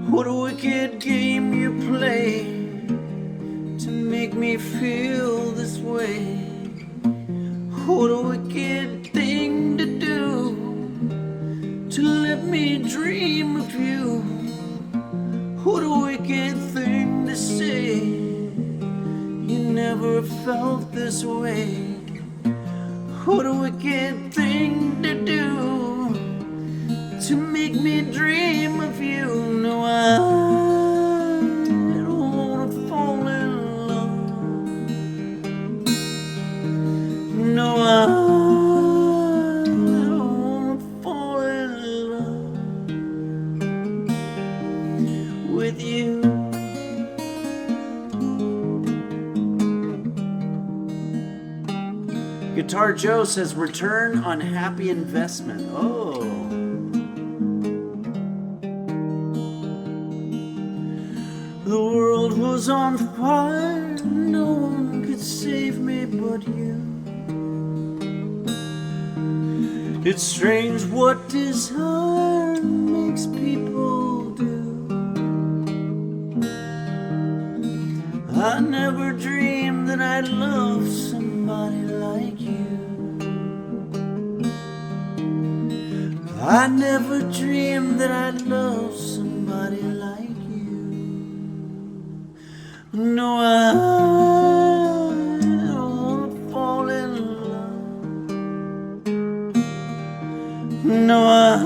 What a wicked game you play to make me feel this way. What a wicked thing to do, to let me dream of you. What a wicked thing to say, you never felt this way. What a wicked thing to do, to make me dream of you. No, I don't wanna fall in love. No, I don't wanna fall in love with you. Guitar Joe says, return on happy investment. Oh. The world was on fire, no one could save me but you. It's strange what desire makes people do. I never dreamed that I'd love somebody like you. I never dreamed that I'd love somebody like you. No, I don't wanna fall in love. No, I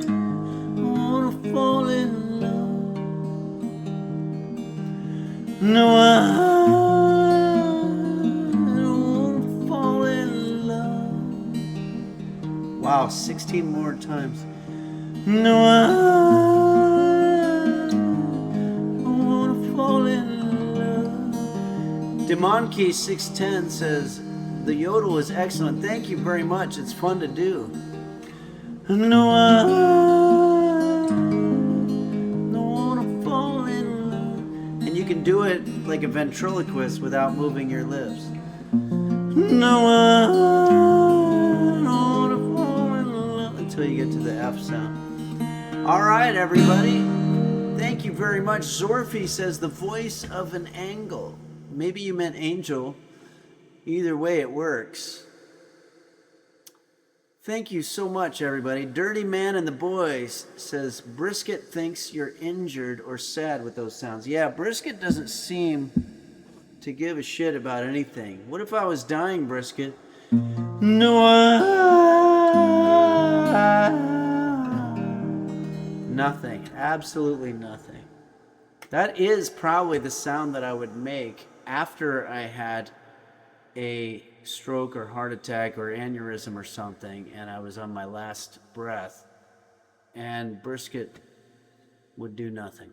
don't wanna fall in love. No, I don't wanna fall in love. Wow, 16 more times. No, I Demonkey 610 says, the yodel is excellent. Thank you very much. It's fun to do. No, I don't wanna fall in love. And you can do it like a ventriloquist without moving your lips. No, I don't wanna fall in love until you get to the F sound. All right, everybody. Thank you very much. Zorfi says, the voice of an angle. Maybe you meant angel. Either way, it works. Thank you so much, everybody. Dirty Man and the Boys says, Brisket thinks you're injured or sad with those sounds. Yeah, Brisket doesn't seem to give a shit about anything. What if I was dying, Brisket? No, nothing. Absolutely nothing. That is probably the sound that I would make after I had a stroke or heart attack or aneurysm or something, and I was on my last breath, and brisket would do nothing.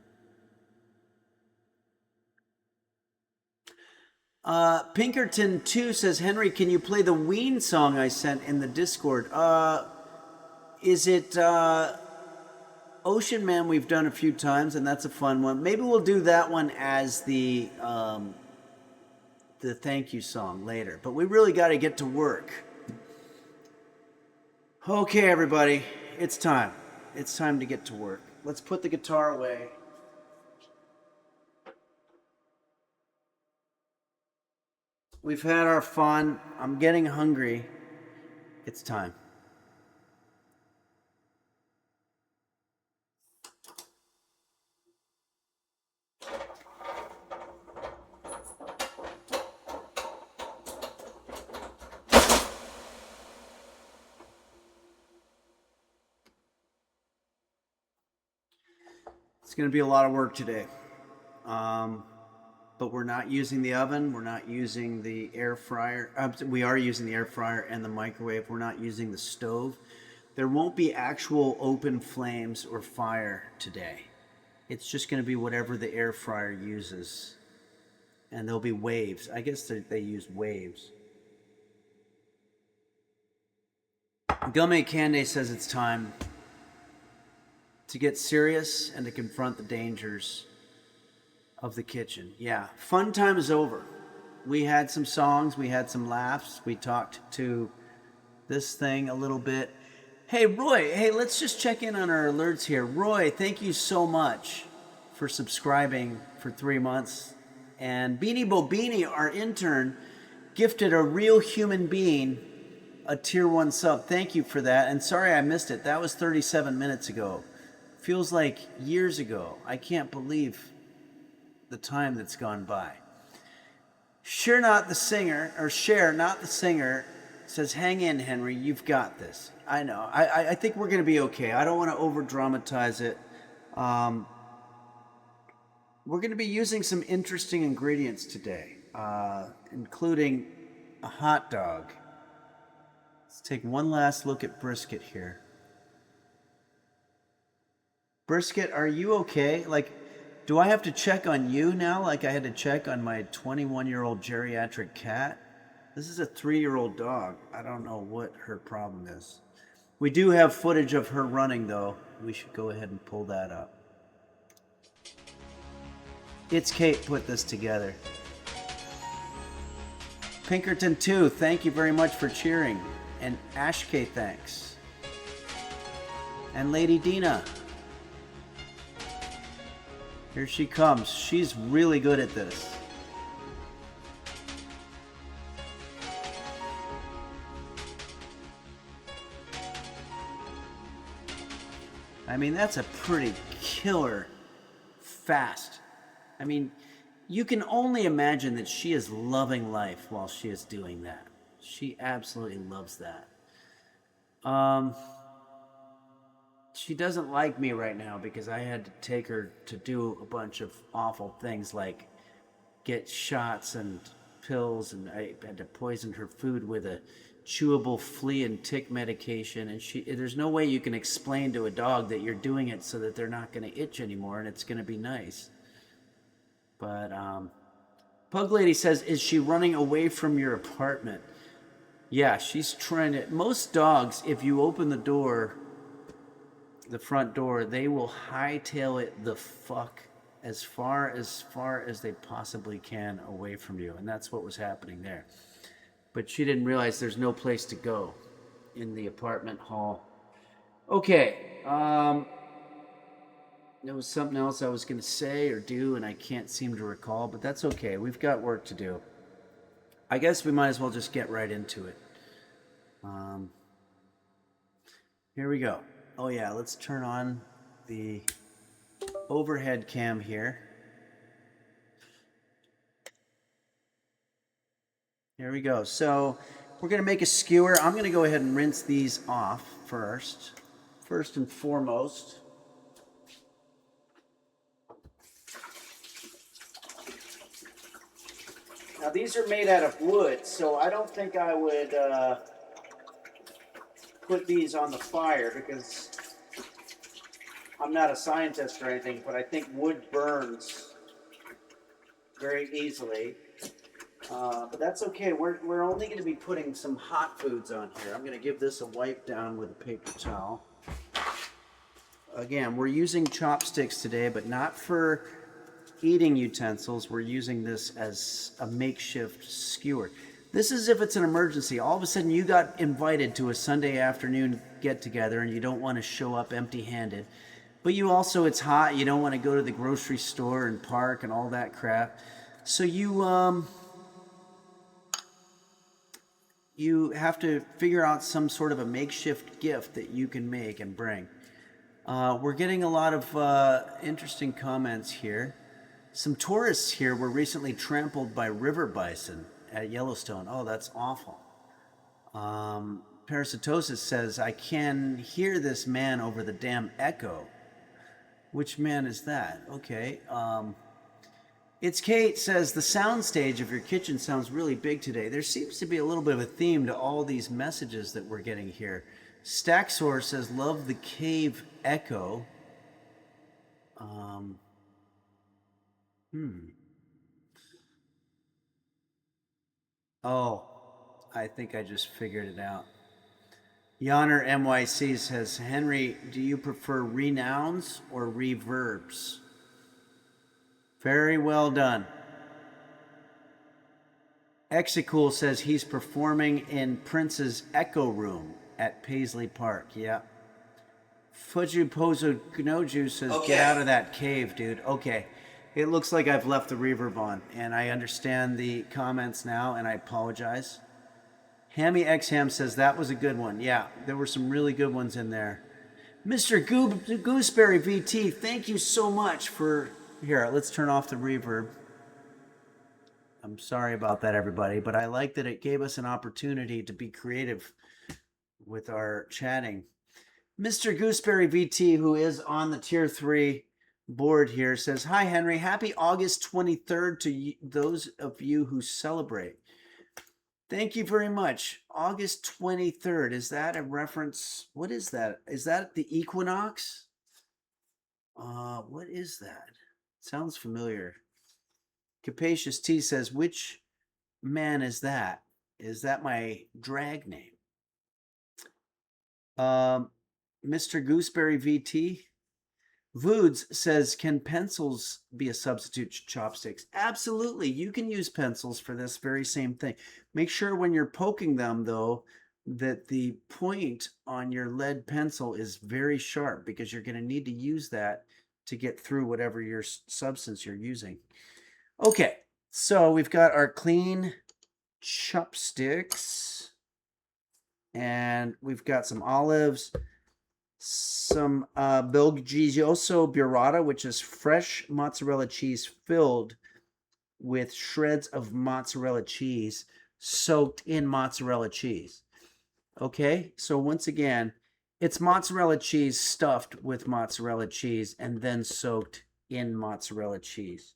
Pinkerton 2 says, Henry, can you play the Ween song I sent in the Discord? Is it Ocean Man? We've done a few times, and that's a fun one. Maybe we'll do that one as the thank you song later. But we really got to get to work. Okay, everybody, it's time. It's time to get to work. Let's put the guitar away. We've had our fun. I'm getting hungry. It's time. It's going to be a lot of work today. But we're not using the oven. We're not using the air fryer. We are using the air fryer and the microwave. We're not using the stove. There won't be actual open flames or fire today. It's just going to be whatever the air fryer uses. And there'll be waves. I guess they use waves. Gummy Candy says it's time to get serious and to confront the dangers of the kitchen. Yeah, fun time is over. We had some songs, we had some laughs, we talked to this thing a little bit. Hey, Roy, hey, let's just check in on our alerts here. Roy, thank you so much for subscribing for 3 months. And Beanie Bobini, our intern, gifted a real human being a tier 1 sub. Thank you for that. And sorry I missed it. That was 37 minutes ago. Feels like years ago. I can't believe the time that's gone by. Cher Not the Singer says, hang in, Henry, you've got this. I know. I think we're going to be okay. I don't want to over dramatize it. We're going to be using some interesting ingredients today, including a hot dog. Let's take one last look at brisket here. Brisket, are you okay? Like, do I have to check on you now like I had to check on my 21-year-old geriatric cat? This is a 3-year-old dog. I don't know what her problem is. We do have footage of her running, though. We should go ahead and pull that up. It's Kate put this together. Pinkerton 2, thank you very much for cheering. And Ashk, thanks. And Lady Dina. Here she comes. She's really good at this. I mean, that's a pretty killer fast. I mean, you can only imagine that she is loving life while she is doing that. She absolutely loves that. She doesn't like me right now because I had to take her to do a bunch of awful things like get shots and pills, and I had to poison her food with a chewable flea and tick medication, and there's no way you can explain to a dog that you're doing it so that they're not going to itch anymore and it's going to be nice. But Pug Lady says, is she running away from your apartment? Yeah, she's trying to. Most dogs, if you open the door, the front door, they will hightail it the fuck as far as they possibly can away from you, and that's what was happening there. But she didn't realize there's no place to go in the apartment hall. Okay, there was something else I was going to say or do, and I can't seem to recall, but that's okay. We've got work to do. I guess we might as well just get right into it. Here we go. Oh yeah, let's turn on the overhead cam here. Here we go. So we're going to make a skewer. I'm going to go ahead and rinse these off first and foremost. Now these are made out of wood, so I don't think I would put these on the fire because I'm not a scientist or anything, but I think wood burns very easily. But that's okay. We're only going to be putting some hot foods on here. I'm going to give this a wipe down with a paper towel. Again, we're using chopsticks today, but not for eating utensils. We're using this as a makeshift skewer. This is if it's an emergency. All of a sudden you got invited to a Sunday afternoon get together and you don't want to show up empty-handed. But you also, it's hot, you don't want to go to the grocery store and park and all that crap. So you have to figure out some sort of a makeshift gift that you can make and bring. We're getting a lot of interesting comments here. Some tourists here were recently trampled by river bison at Yellowstone. Oh, that's awful. Parasitosis says, I can hear this man over the damn echo. Which man is that? Okay. It's Kate says, the soundstage of your kitchen sounds really big today. There seems to be a little bit of a theme to all these messages that we're getting here. Stacksaur says, love the cave echo. Oh, I think I just figured it out. Yonner MYC says, Henry, do you prefer renouns or reverbs? Very well done. Exicool says he's performing in Prince's Echo Room at Paisley Park. Yeah. Fujipozo Gnoju says, okay. Get out of that cave, dude. Okay. It looks like I've left the reverb on, and I understand the comments now, and I apologize. Hammy X Ham says that was a good one. Yeah, there were some really good ones in there. Mr. Gooseberry VT, thank you so much for... Here, let's turn off the reverb. I'm sorry about that, everybody, but I like that it gave us an opportunity to be creative with our chatting. Mr. Gooseberry VT, who is on the Tier 3 board here, says, hi, Henry. Happy August 23rd to those of you who celebrate. Thank you very much. August 23rd. Is that a reference? What is that? Is that the equinox? What is that? Sounds familiar. Capacious T says, which man is that? Is that my drag name? Mr. Gooseberry VT. Voods says, can pencils be a substitute to chopsticks? Absolutely. You can use pencils for this very same thing. Make sure when you're poking them, though, that the point on your lead pencil is very sharp because you're going to need to use that to get through whatever your substance you're using. Okay, so we've got our clean chopsticks, and we've got some olives, some Belgioso burrata, which is fresh mozzarella cheese filled with shreds of mozzarella cheese soaked in mozzarella cheese. Okay, so once again, it's mozzarella cheese stuffed with mozzarella cheese and then soaked in mozzarella cheese.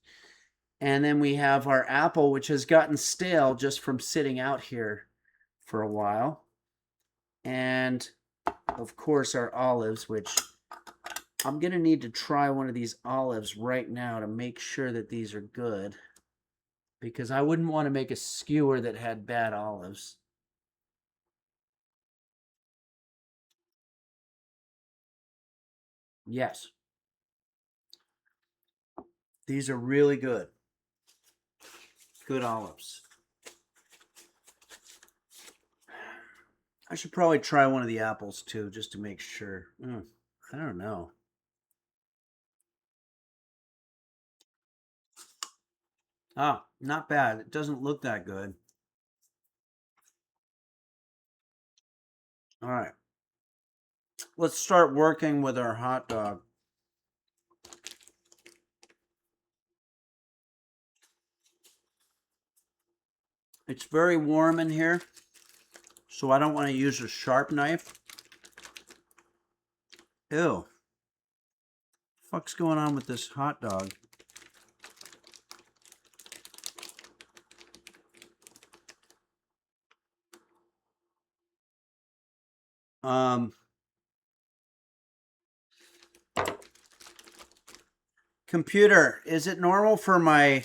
And then we have our apple, which has gotten stale just from sitting out here for a while. And of course, our olives, which I'm going to need to try one of these olives right now to make sure that these are good, because I wouldn't want to make a skewer that had bad olives. Yes. These are really good. Good olives. I should probably try one of the apples too, just to make sure. I don't know. Ah, not bad. It doesn't look that good. All right. Let's start working with our hot dog. It's very warm in here, so I don't want to use a sharp knife. Ew. What the fuck's going on with this hot dog? Computer, is it normal for my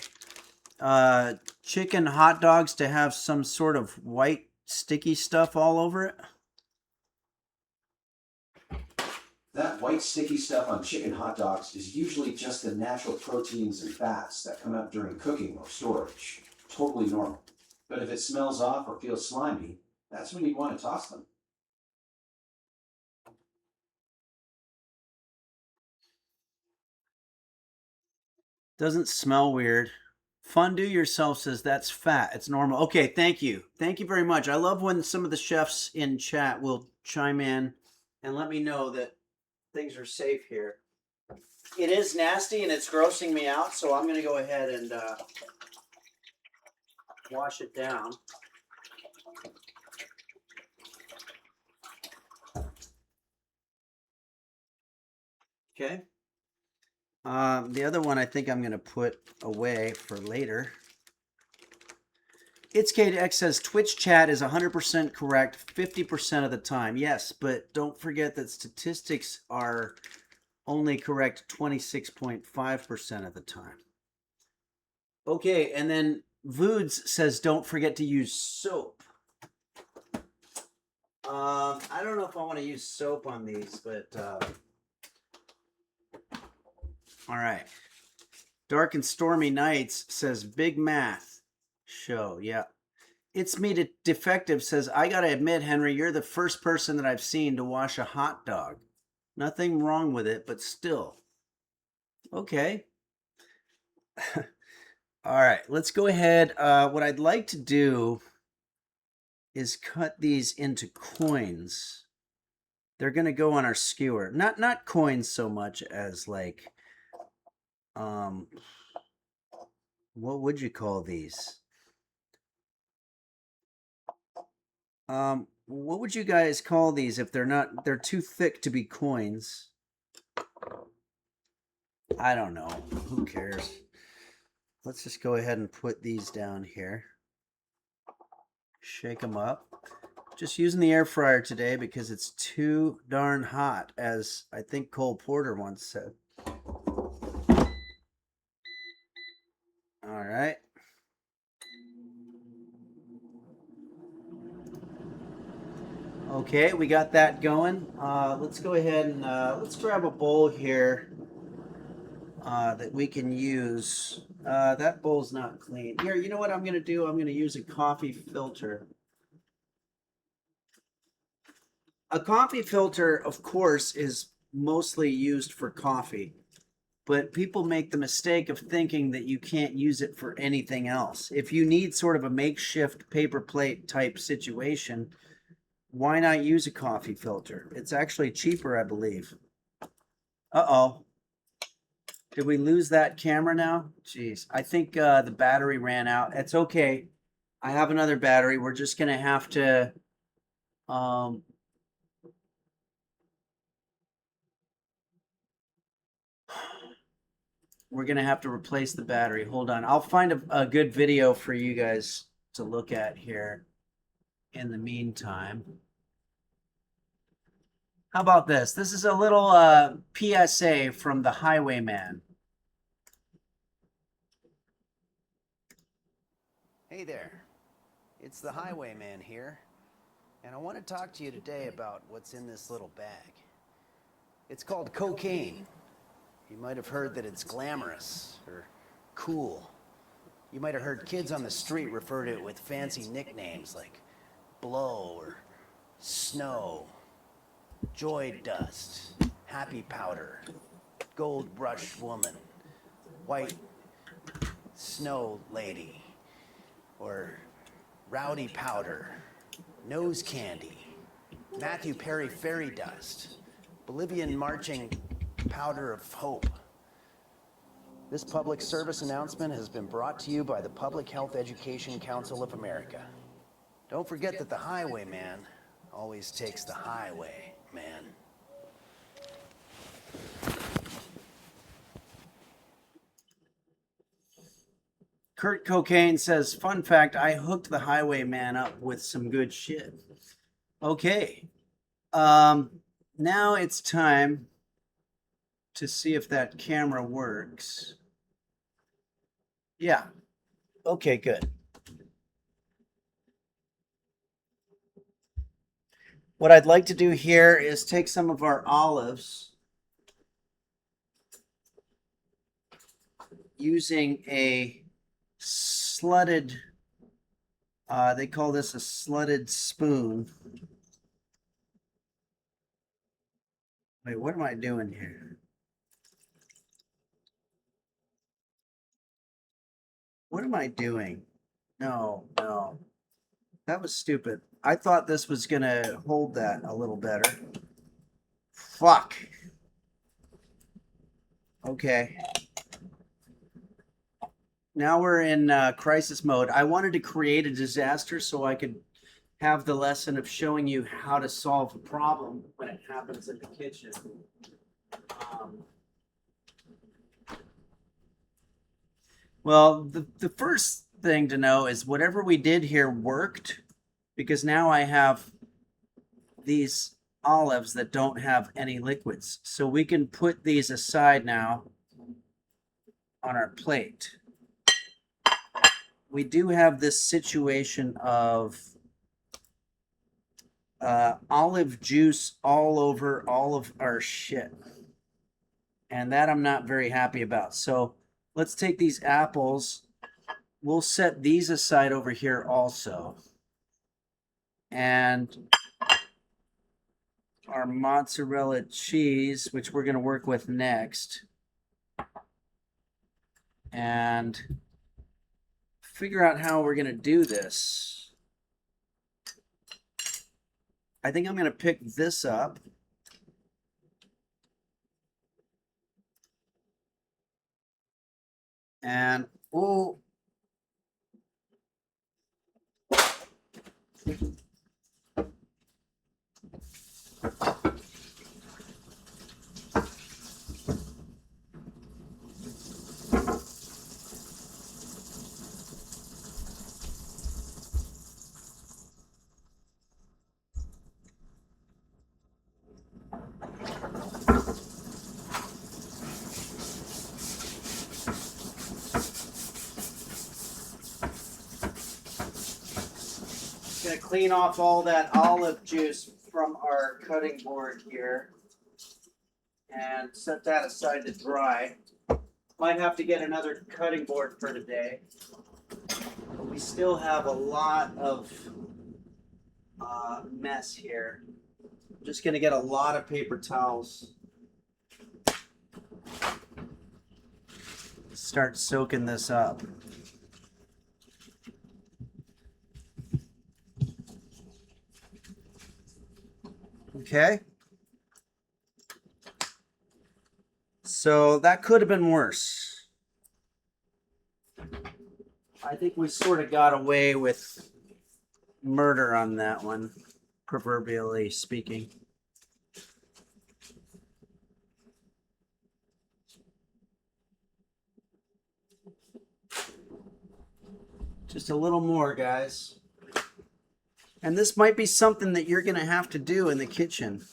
chicken hot dogs to have some sort of white sticky stuff all over it? That white sticky stuff on chicken hot dogs is usually just the natural proteins and fats that come out during cooking or storage. Totally normal. But if it smells off or feels slimy, that's when you'd want to toss them. Doesn't smell weird. Fondue Yourself says that's fat. It's normal. Okay, thank you. Thank you very much. I love when some of the chefs in chat will chime in and let me know that things are safe here. It is nasty and it's grossing me out, so I'm going to go ahead and wash it down. Okay. The other one I think I'm going to put away for later. It's K2X says Twitch chat is 100% correct 50% of the time. Yes, but don't forget that statistics are only correct 26.5% of the time. Okay, and then Voods says don't forget to use soap. I don't know if I want to use soap on these, but all right. Dark and Stormy Nights says big math show. Yeah. It's Me Defective says, I got to admit, Henry, you're the first person that I've seen to wash a hot dog. Nothing wrong with it, but still. Okay. All right, let's go ahead. What I'd like to do is cut these into coins. They're going to go on our skewer. Not coins so much as like, what would you call these? What would you guys call these if they're too thick to be coins? I don't know. Who cares? Let's just go ahead and put these down here. Shake them up. Just using the air fryer today because it's too darn hot, as I think Cole Porter once said. All right. Okay, we got that going. Let's go ahead and let's grab a bowl here that we can use. That bowl's not clean. Here, you know what I'm going to do? I'm going to use a coffee filter. A coffee filter, of course, is mostly used for coffee, but people make the mistake of thinking that you can't use it for anything else. If you need sort of a makeshift paper plate type situation, why not use a coffee filter? It's actually cheaper, I believe. Uh-oh. Did we lose that camera now? Jeez, I think the battery ran out. It's okay. I have another battery. We're just going to have to... we're going to have to replace the battery. Hold on. I'll find a good video for you guys to look at here in the meantime. How about this? This is a little PSA from the Highwayman. Hey there, it's the Highwayman here, and I want to talk to you today about what's in this little bag. It's called cocaine. You might have heard that it's glamorous or cool. You might have heard kids on the street refer to it with fancy nicknames like blow or snow, joy dust, happy powder, gold rush woman, white snow lady, or rowdy powder, nose candy, Matthew Perry fairy dust, Bolivian marching powder of hope. This public service announcement has been brought to you by the Public Health Education Council of America. Don't forget that the Highwayman always takes the highway, man. Kurt Cocaine says, fun fact, I hooked the Highwayman up with some good shit. Okay. Now it's time to see if that camera works. Yeah. Okay, good. What I'd like to do here is take some of our olives using a slutted, they call this a slutted spoon. Wait, what am I doing here? What am I doing? No, no. That was stupid. I thought this was going to hold that a little better. Fuck. Okay. Now we're in crisis mode. I wanted to create a disaster so I could have the lesson of showing you how to solve a problem when it happens in the kitchen. Well, the first thing to know is whatever we did here worked, because now I have these olives that don't have any liquids. So we can put these aside now on our plate. We do have this situation of olive juice all over all of our shit. And that I'm not very happy about. So let's take these apples. We'll set these aside over here also. And our mozzarella cheese, which we're going to work with next. And figure out how we're going to do this. I think I'm going to pick this up. And, oh, going to clean off all that olive juice from our cutting board here and set that aside to dry. Might have to get another cutting board for today. But we still have a lot of mess here. I'm just going to get a lot of paper towels. Start soaking this up. Okay. So that could have been worse. I think we sort of got away with murder on that one, proverbially speaking. Just a little more, guys. And this might be something that you're going to have to do in the kitchen.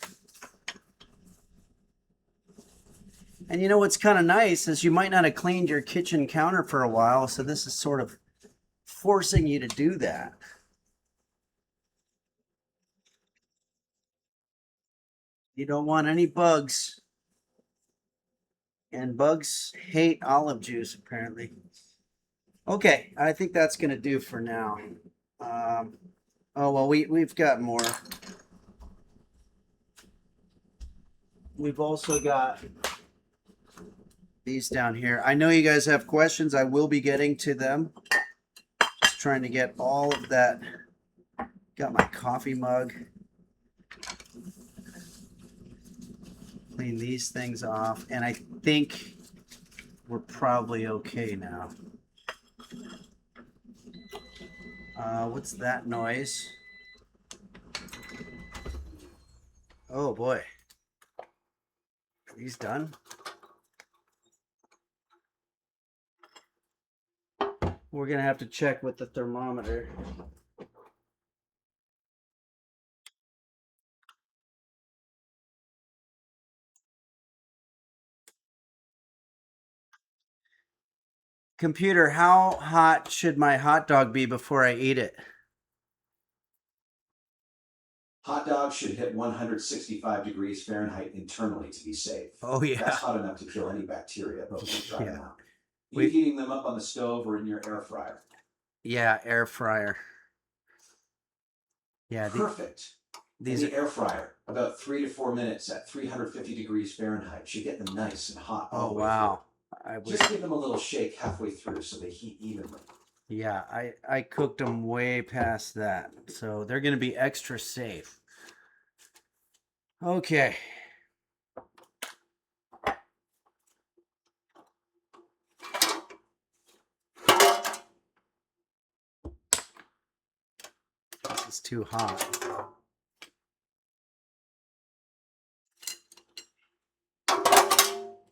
And you know what's kind of nice is you might not have cleaned your kitchen counter for a while, so this is sort of forcing you to do that. You don't want any bugs. And bugs hate olive juice, apparently. Okay, I think that's going to do for now. Oh, well, we've got more. We've also got these down here. I know you guys have questions. I will be getting to them. Just trying to get all of that. Got my coffee mug. Clean these things off. And I think we're probably okay now. What's that noise? Oh boy. Are these done? We're gonna have to check with the thermometer. Computer, how hot should my hot dog be before I eat it? Hot dogs should hit 165 degrees Fahrenheit internally to be safe. Oh That's yeah. hot enough to kill any bacteria, but won't dry them Yeah. out. You We heating them up on the stove or in your air fryer? yeah, air fryer. Yeah, Perfect. In these are the air fryer, about 3 to 4 minutes at 350 degrees Fahrenheit should get them nice and hot all oh the way through. wow. I was Just give them a little shake halfway through so they heat evenly. yeah, I cooked them way past that. So they're going to be extra safe. Okay. This is too hot.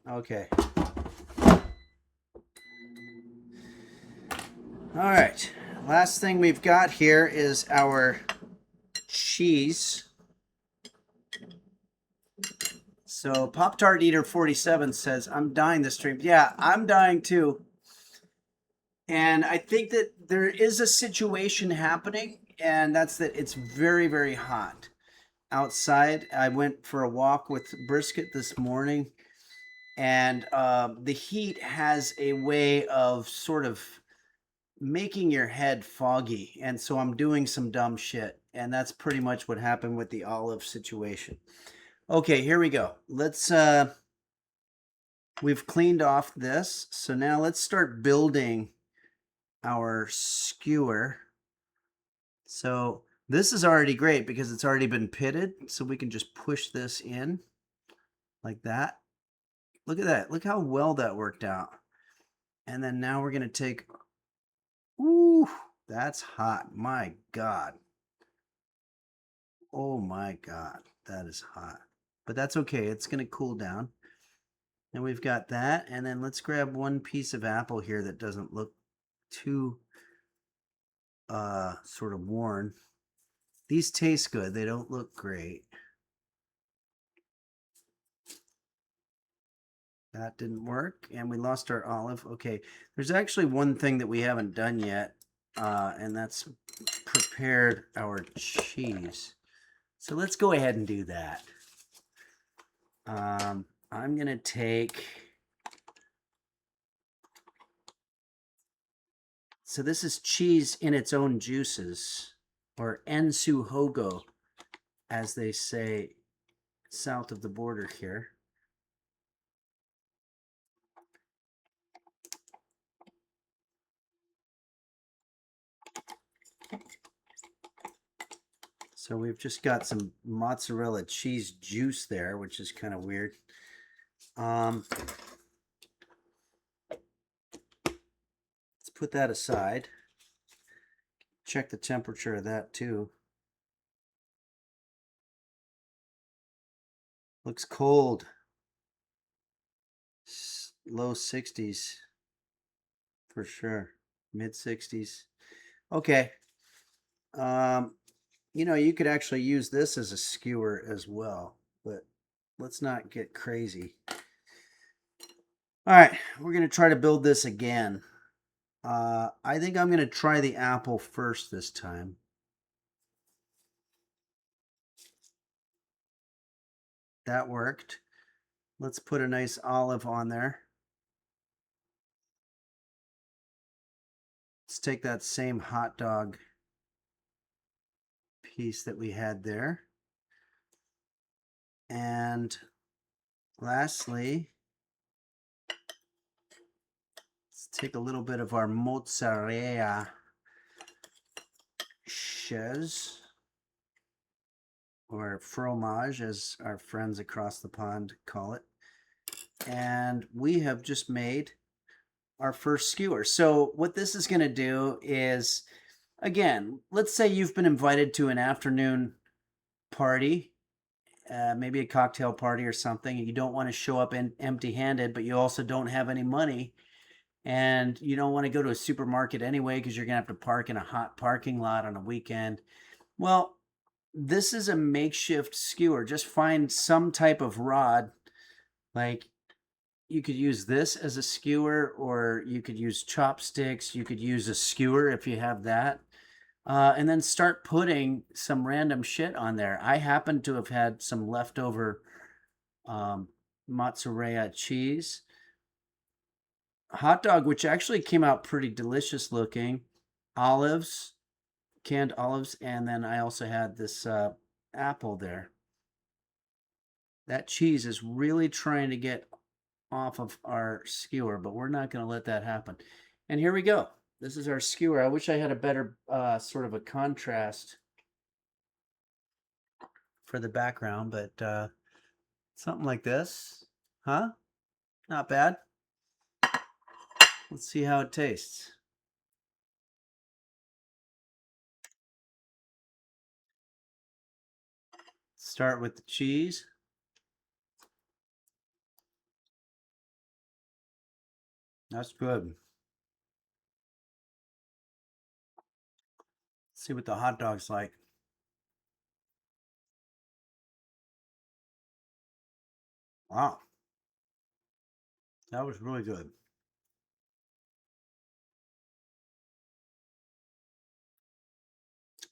Okay. All right. Last thing we've got here is our cheese. So Pop Tart Eater 47 says, I'm dying this stream. Yeah, I'm dying too. And I think that there is a situation happening, and that's that it's very, very hot outside. I went for a walk with Brisket this morning, and the heat has a way of sort of making your head foggy. And so I'm doing some dumb shit. And that's pretty much what happened with the olive situation. Okay, here we go. Let's we've cleaned off this. So now let's start building our skewer. So this is already great because it's already been pitted. So we can just push this in like that. Look at that. Look how well that worked out. And then now we're going to take, ooh, that's hot. My God. Oh my God. That is hot. But that's okay. It's going to cool down. And we've got that. And then let's grab one piece of apple here that doesn't look too sort of worn. These taste good. They don't look great. That didn't work. And we lost our olive. Okay. There's actually one thing that we haven't done yet. And that's prepared our cheese. So let's go ahead and do that. I'm going to take... So this is cheese in its own juices, or ensuhogo, as they say south of the border here. So we've just got some mozzarella cheese juice there, which is kind of weird. Let's put that aside. Check the temperature of that too. Looks cold. Low 60s for sure. Mid 60s. Okay. You know, you could actually use this as a skewer as well, but let's not get crazy. All right, we're going to try to build this again. I think I'm going to try the apple first this time. That worked. Let's put a nice olive on there. Let's take that same hot dog piece that we had there. And lastly, let's take a little bit of our mozzarella cheese, or fromage, as our friends across the pond call it. And we have just made our first skewer. So what this is going to do is, again, let's say you've been invited to an afternoon party, maybe a cocktail party or something, and you don't want to show up empty-handed, but you also don't have any money, and you don't want to go to a supermarket anyway because you're going to have to park in a hot parking lot on a weekend. Well, this is a makeshift skewer. Just find some type of rod, like You could use this as a skewer, or you could use chopsticks. You could use a skewer if you have that. And then start putting some random shit on there. I happen to have had some leftover mozzarella cheese. Hot dog, which actually came out pretty delicious looking. Olives, canned olives, and then I also had this apple there. That cheese is really trying to get off of our skewer, but we're not going to let that happen. And here we go. This is our skewer. I wish I had a better sort of a contrast for the background, but something like this. Huh? Not bad. Let's see how it tastes. Start with the cheese. That's good. Let's see what the hot dog's like. Wow. That was really good.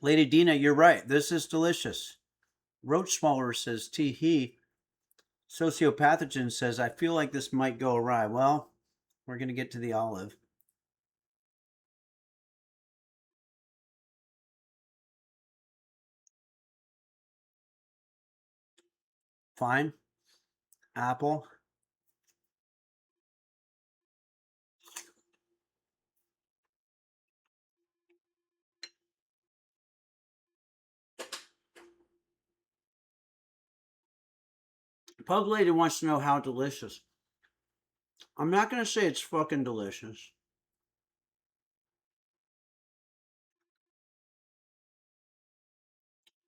Lady Dina, you're right. This is delicious. Roach Smaller says, tee hee. Sociopathogen says, I feel like this might go awry. Well, we're going to get to the olive. Fine. Apple. Pug Lady wants to know how delicious. I'm not going to say it's fucking delicious.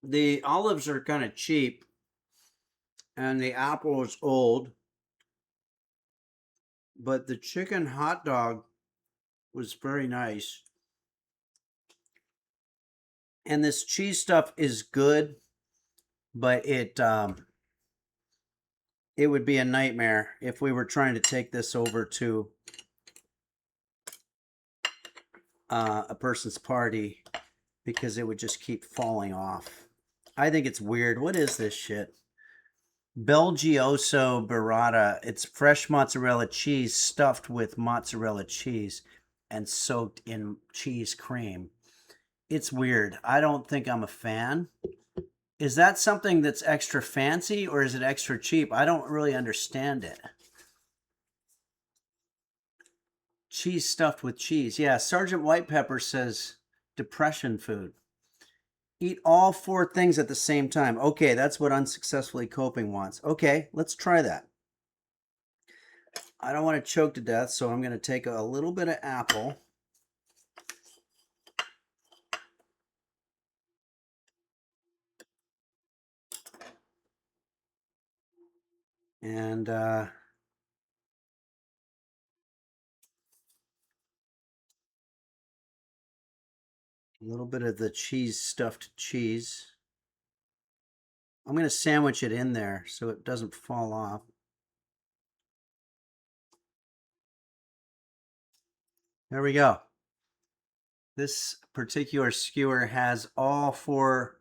The olives are kind of cheap, and the apple is old. But the chicken hot dog was very nice. And this cheese stuff is good, but it would be a nightmare if we were trying to take this over to a person's party, because it would just keep falling off. I think it's weird. What is this shit? Belgioso burrata. It's fresh mozzarella cheese stuffed with mozzarella cheese and soaked in cheese cream. It's weird. I don't think I'm a fan. Is that something that's extra fancy, or is it extra cheap? I don't really understand it. Cheese stuffed with cheese. Yeah, Sergeant Whitepepper says depression food. Eat all 4 things at the same time. Okay, that's what unsuccessfully coping wants. Okay, let's try that. I don't want to choke to death, so I'm going to take a little bit of apple. And a little bit of the cheese stuffed cheese. I'm going to sandwich it in there so it doesn't fall off. There we go. This particular skewer has all 4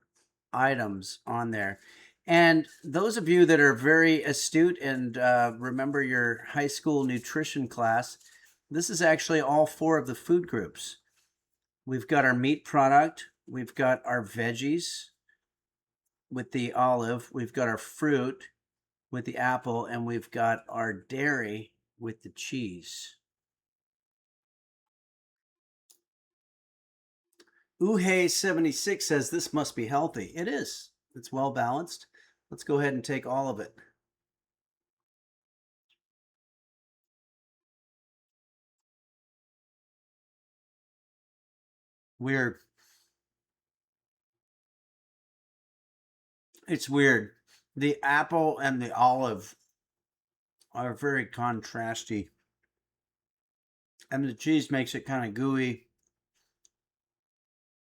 items on there. And those of you that are very astute and remember your high school nutrition class, this is actually all 4 of the food groups. We've got our meat product, we've got our veggies with the olive, we've got our fruit with the apple, and we've got our dairy with the cheese. Uhe76 says this must be healthy. It is. It's well balanced. Let's go ahead and take all of it. Weird. It's weird. The apple and the olive are very contrasty. And the cheese makes it kind of gooey.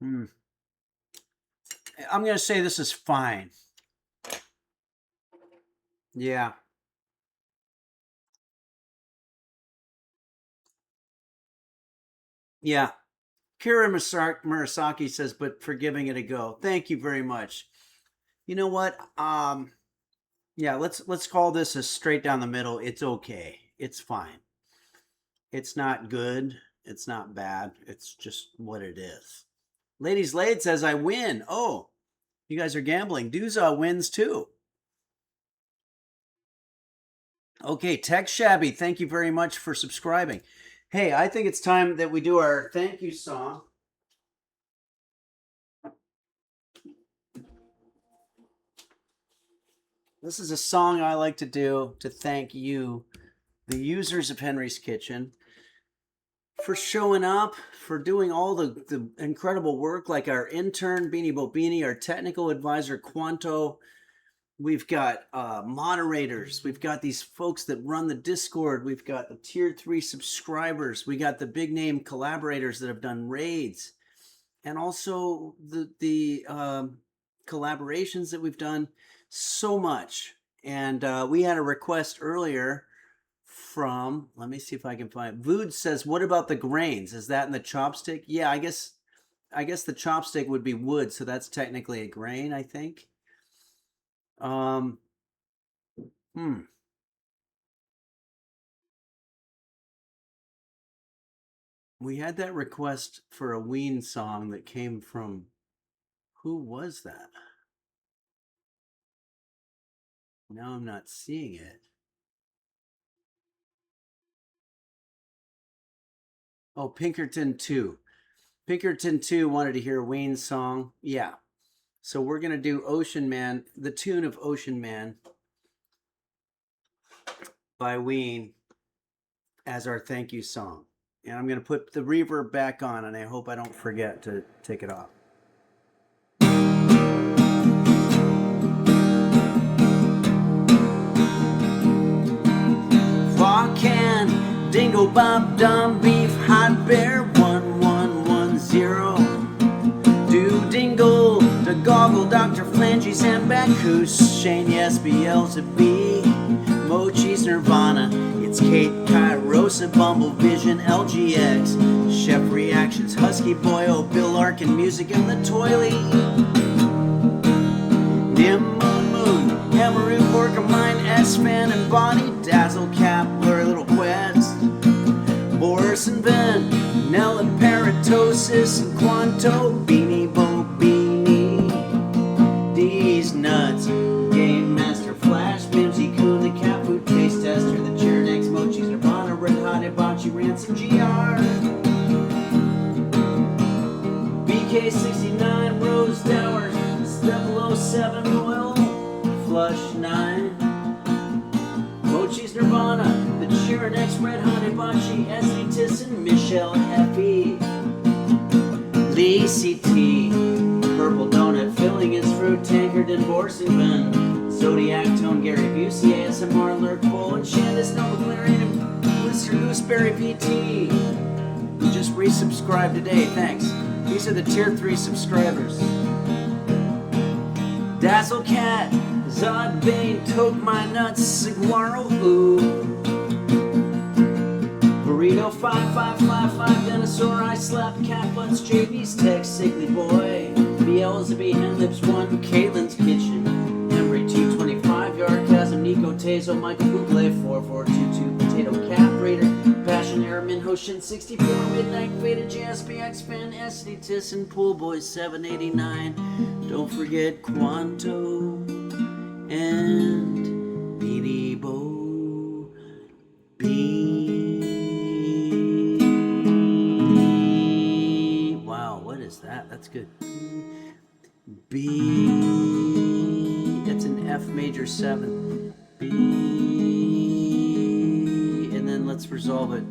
I'm going to say this is fine. Yeah. Yeah. Kira Murasaki says, but for giving it a go. Thank you very much. You know what? Yeah, let's call this a straight down the middle. It's okay. It's fine. It's not good. It's not bad. It's just what it is. Ladies Lade says I win. Oh, you guys are gambling. Duza wins too. Okay, Tech Shabby, thank you very much for subscribing. Hey, I think it's time that we do our thank you song. This is a song I like to do to thank you, the users of Henry's Kitchen, for showing up, for doing all the incredible work, like our intern, Beanie Bobini, our technical advisor, Quanto. We've got moderators. We've got these folks that run the Discord. We've got the tier 3 subscribers. We got the big name collaborators that have done raids. And also the collaborations that we've done. So much. And we had a request earlier from, let me see if I can find it. Vood says, what about the grains? Is that in the chopstick? Yeah, I guess the chopstick would be wood, so that's technically a grain, I think. We had that request for a Ween song that came from, who was that? Now I'm not seeing it. Oh, Pinkerton 2. Pinkerton 2 wanted to hear a Ween song. Yeah. So we're going to do Ocean Man, the tune of Ocean Man by Ween as our thank you song. And I'm going to put the reverb back on, and I hope I don't forget to take it off. Can Dingo Bob Dumb Beef Hot Bear 1110 Do Dingle the Goggle Dr. Flanges and Bacchus Shane Yes Beelzebub Mochi's Nirvana It's Kate Kairosa Bumble Vision LGX Chef Reactions Husky Boy Oh Bill Arkin Music and the Toilet Nim Moon Moon Hammeroo Porcamine S-Fan and Bonnie Dazzle Cap Blur Little Quest Boris and Ben Nella Paratosis and Quanto Beanie Bo Beanie These Nuts Game Master Flash Mimsy Coon the Cat Food Taste Tester The Chairnex Mochi's Nirvana Red Hot Hibachi Ransom GR BK69 Rose Towers Step 07 Oil Flush 9 Mochi's Nirvana The Chironex Red Hot Hibachi Essie Tisson Michelle Effie Lacey T Purple Donut Filling His Fruit Tankard and Borsington Zodiac Tone Gary Busey ASMR Lurk Bowl and Shandis Nova Clarion and Blister Gooseberry PT who just resubscribed today. Thanks. These are the tier 3 subscribers. Dazzle Cat, Zod Bane, Toke My Nuts, Saguaro Ooh. Burrito 5555, Dinosaur, I Slap, Cat Butts, JB's Text, Sickly Boy, Beelzebub, Handlips 1, Caitlin's Kitchen, Embry 225, Yarchasm, Nico Tazo, Michael Buble 4422, Potato Cat Raider, Passion Airman, Hoshin 64, Midnight Faded, JSPX Fan, SD Tisson, Pool Boys 789. Don't forget Quanto and Beanie Bo B. Wow, what is that? That's good. B. It's an F major 7. B. And then let's resolve it.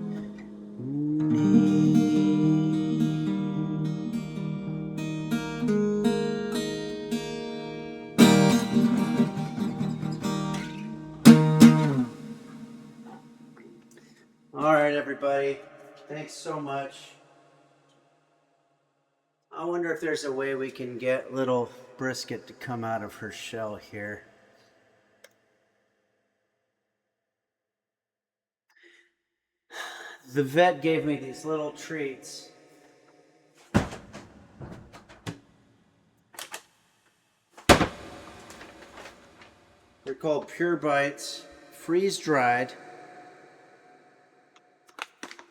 All right, everybody. Thanks so much. I wonder if there's a way we can get little Brisket to come out of her shell here. The vet gave me these little treats called Pure Bites freeze-dried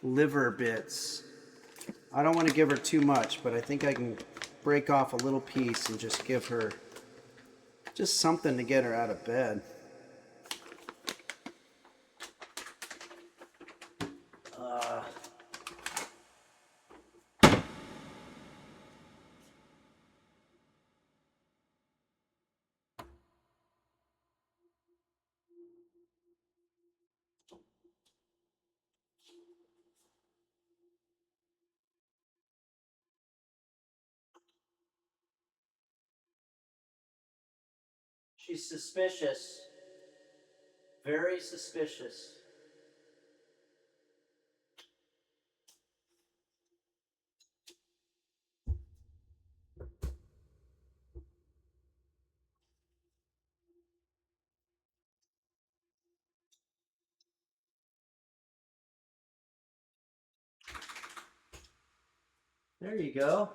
liver bits. I don't want to give her too much, but I think I can break off a little piece and just give her just something to get her out of bed. She's suspicious. Very suspicious. There you go.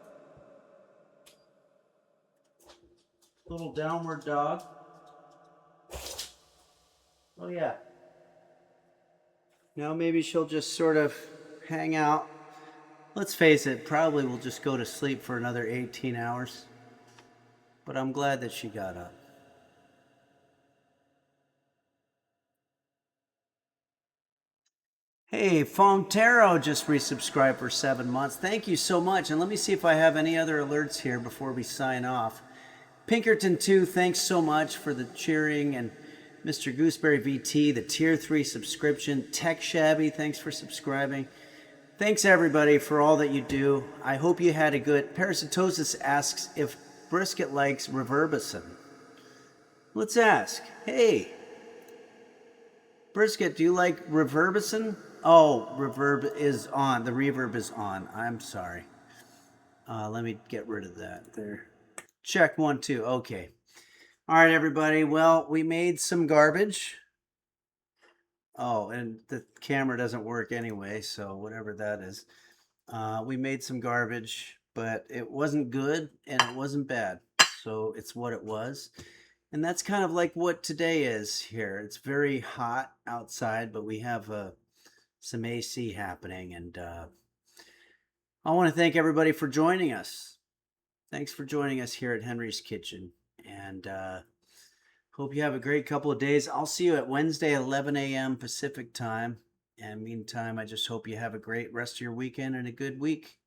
Little downward dog. Oh yeah. Now maybe she'll just sort of hang out. Let's face it, probably will just go to sleep for another 18 hours. But I'm glad that she got up. Hey, Fontero just resubscribed for 7 months. Thank you so much. And let me see if I have any other alerts here before we sign off. Pinkerton 2, thanks so much for the cheering. And Mr. Gooseberry VT, the tier 3 subscription. Tech Shabby, thanks for subscribing. Thanks everybody for all that you do. I hope you had a good... Parasitosis asks if Brisket likes Reverbicin. Let's ask. Hey, Brisket, do you like Reverbicin? Oh, reverb is on. The reverb is on. I'm sorry. Let me get rid of that there. Check 1, 2. Okay. All right, everybody. Well, we made some garbage. Oh, and the camera doesn't work anyway, so whatever that is. We made some garbage, but it wasn't good and it wasn't bad. So it's what it was. And that's kind of like what today is here. It's very hot outside, but we have some AC happening. And I want to thank everybody for joining us. Thanks for joining us here at Henry's Kitchen. And hope you have a great couple of days. I'll see you at Wednesday, 11 a.m. Pacific time. And meantime, I just hope you have a great rest of your weekend and a good week.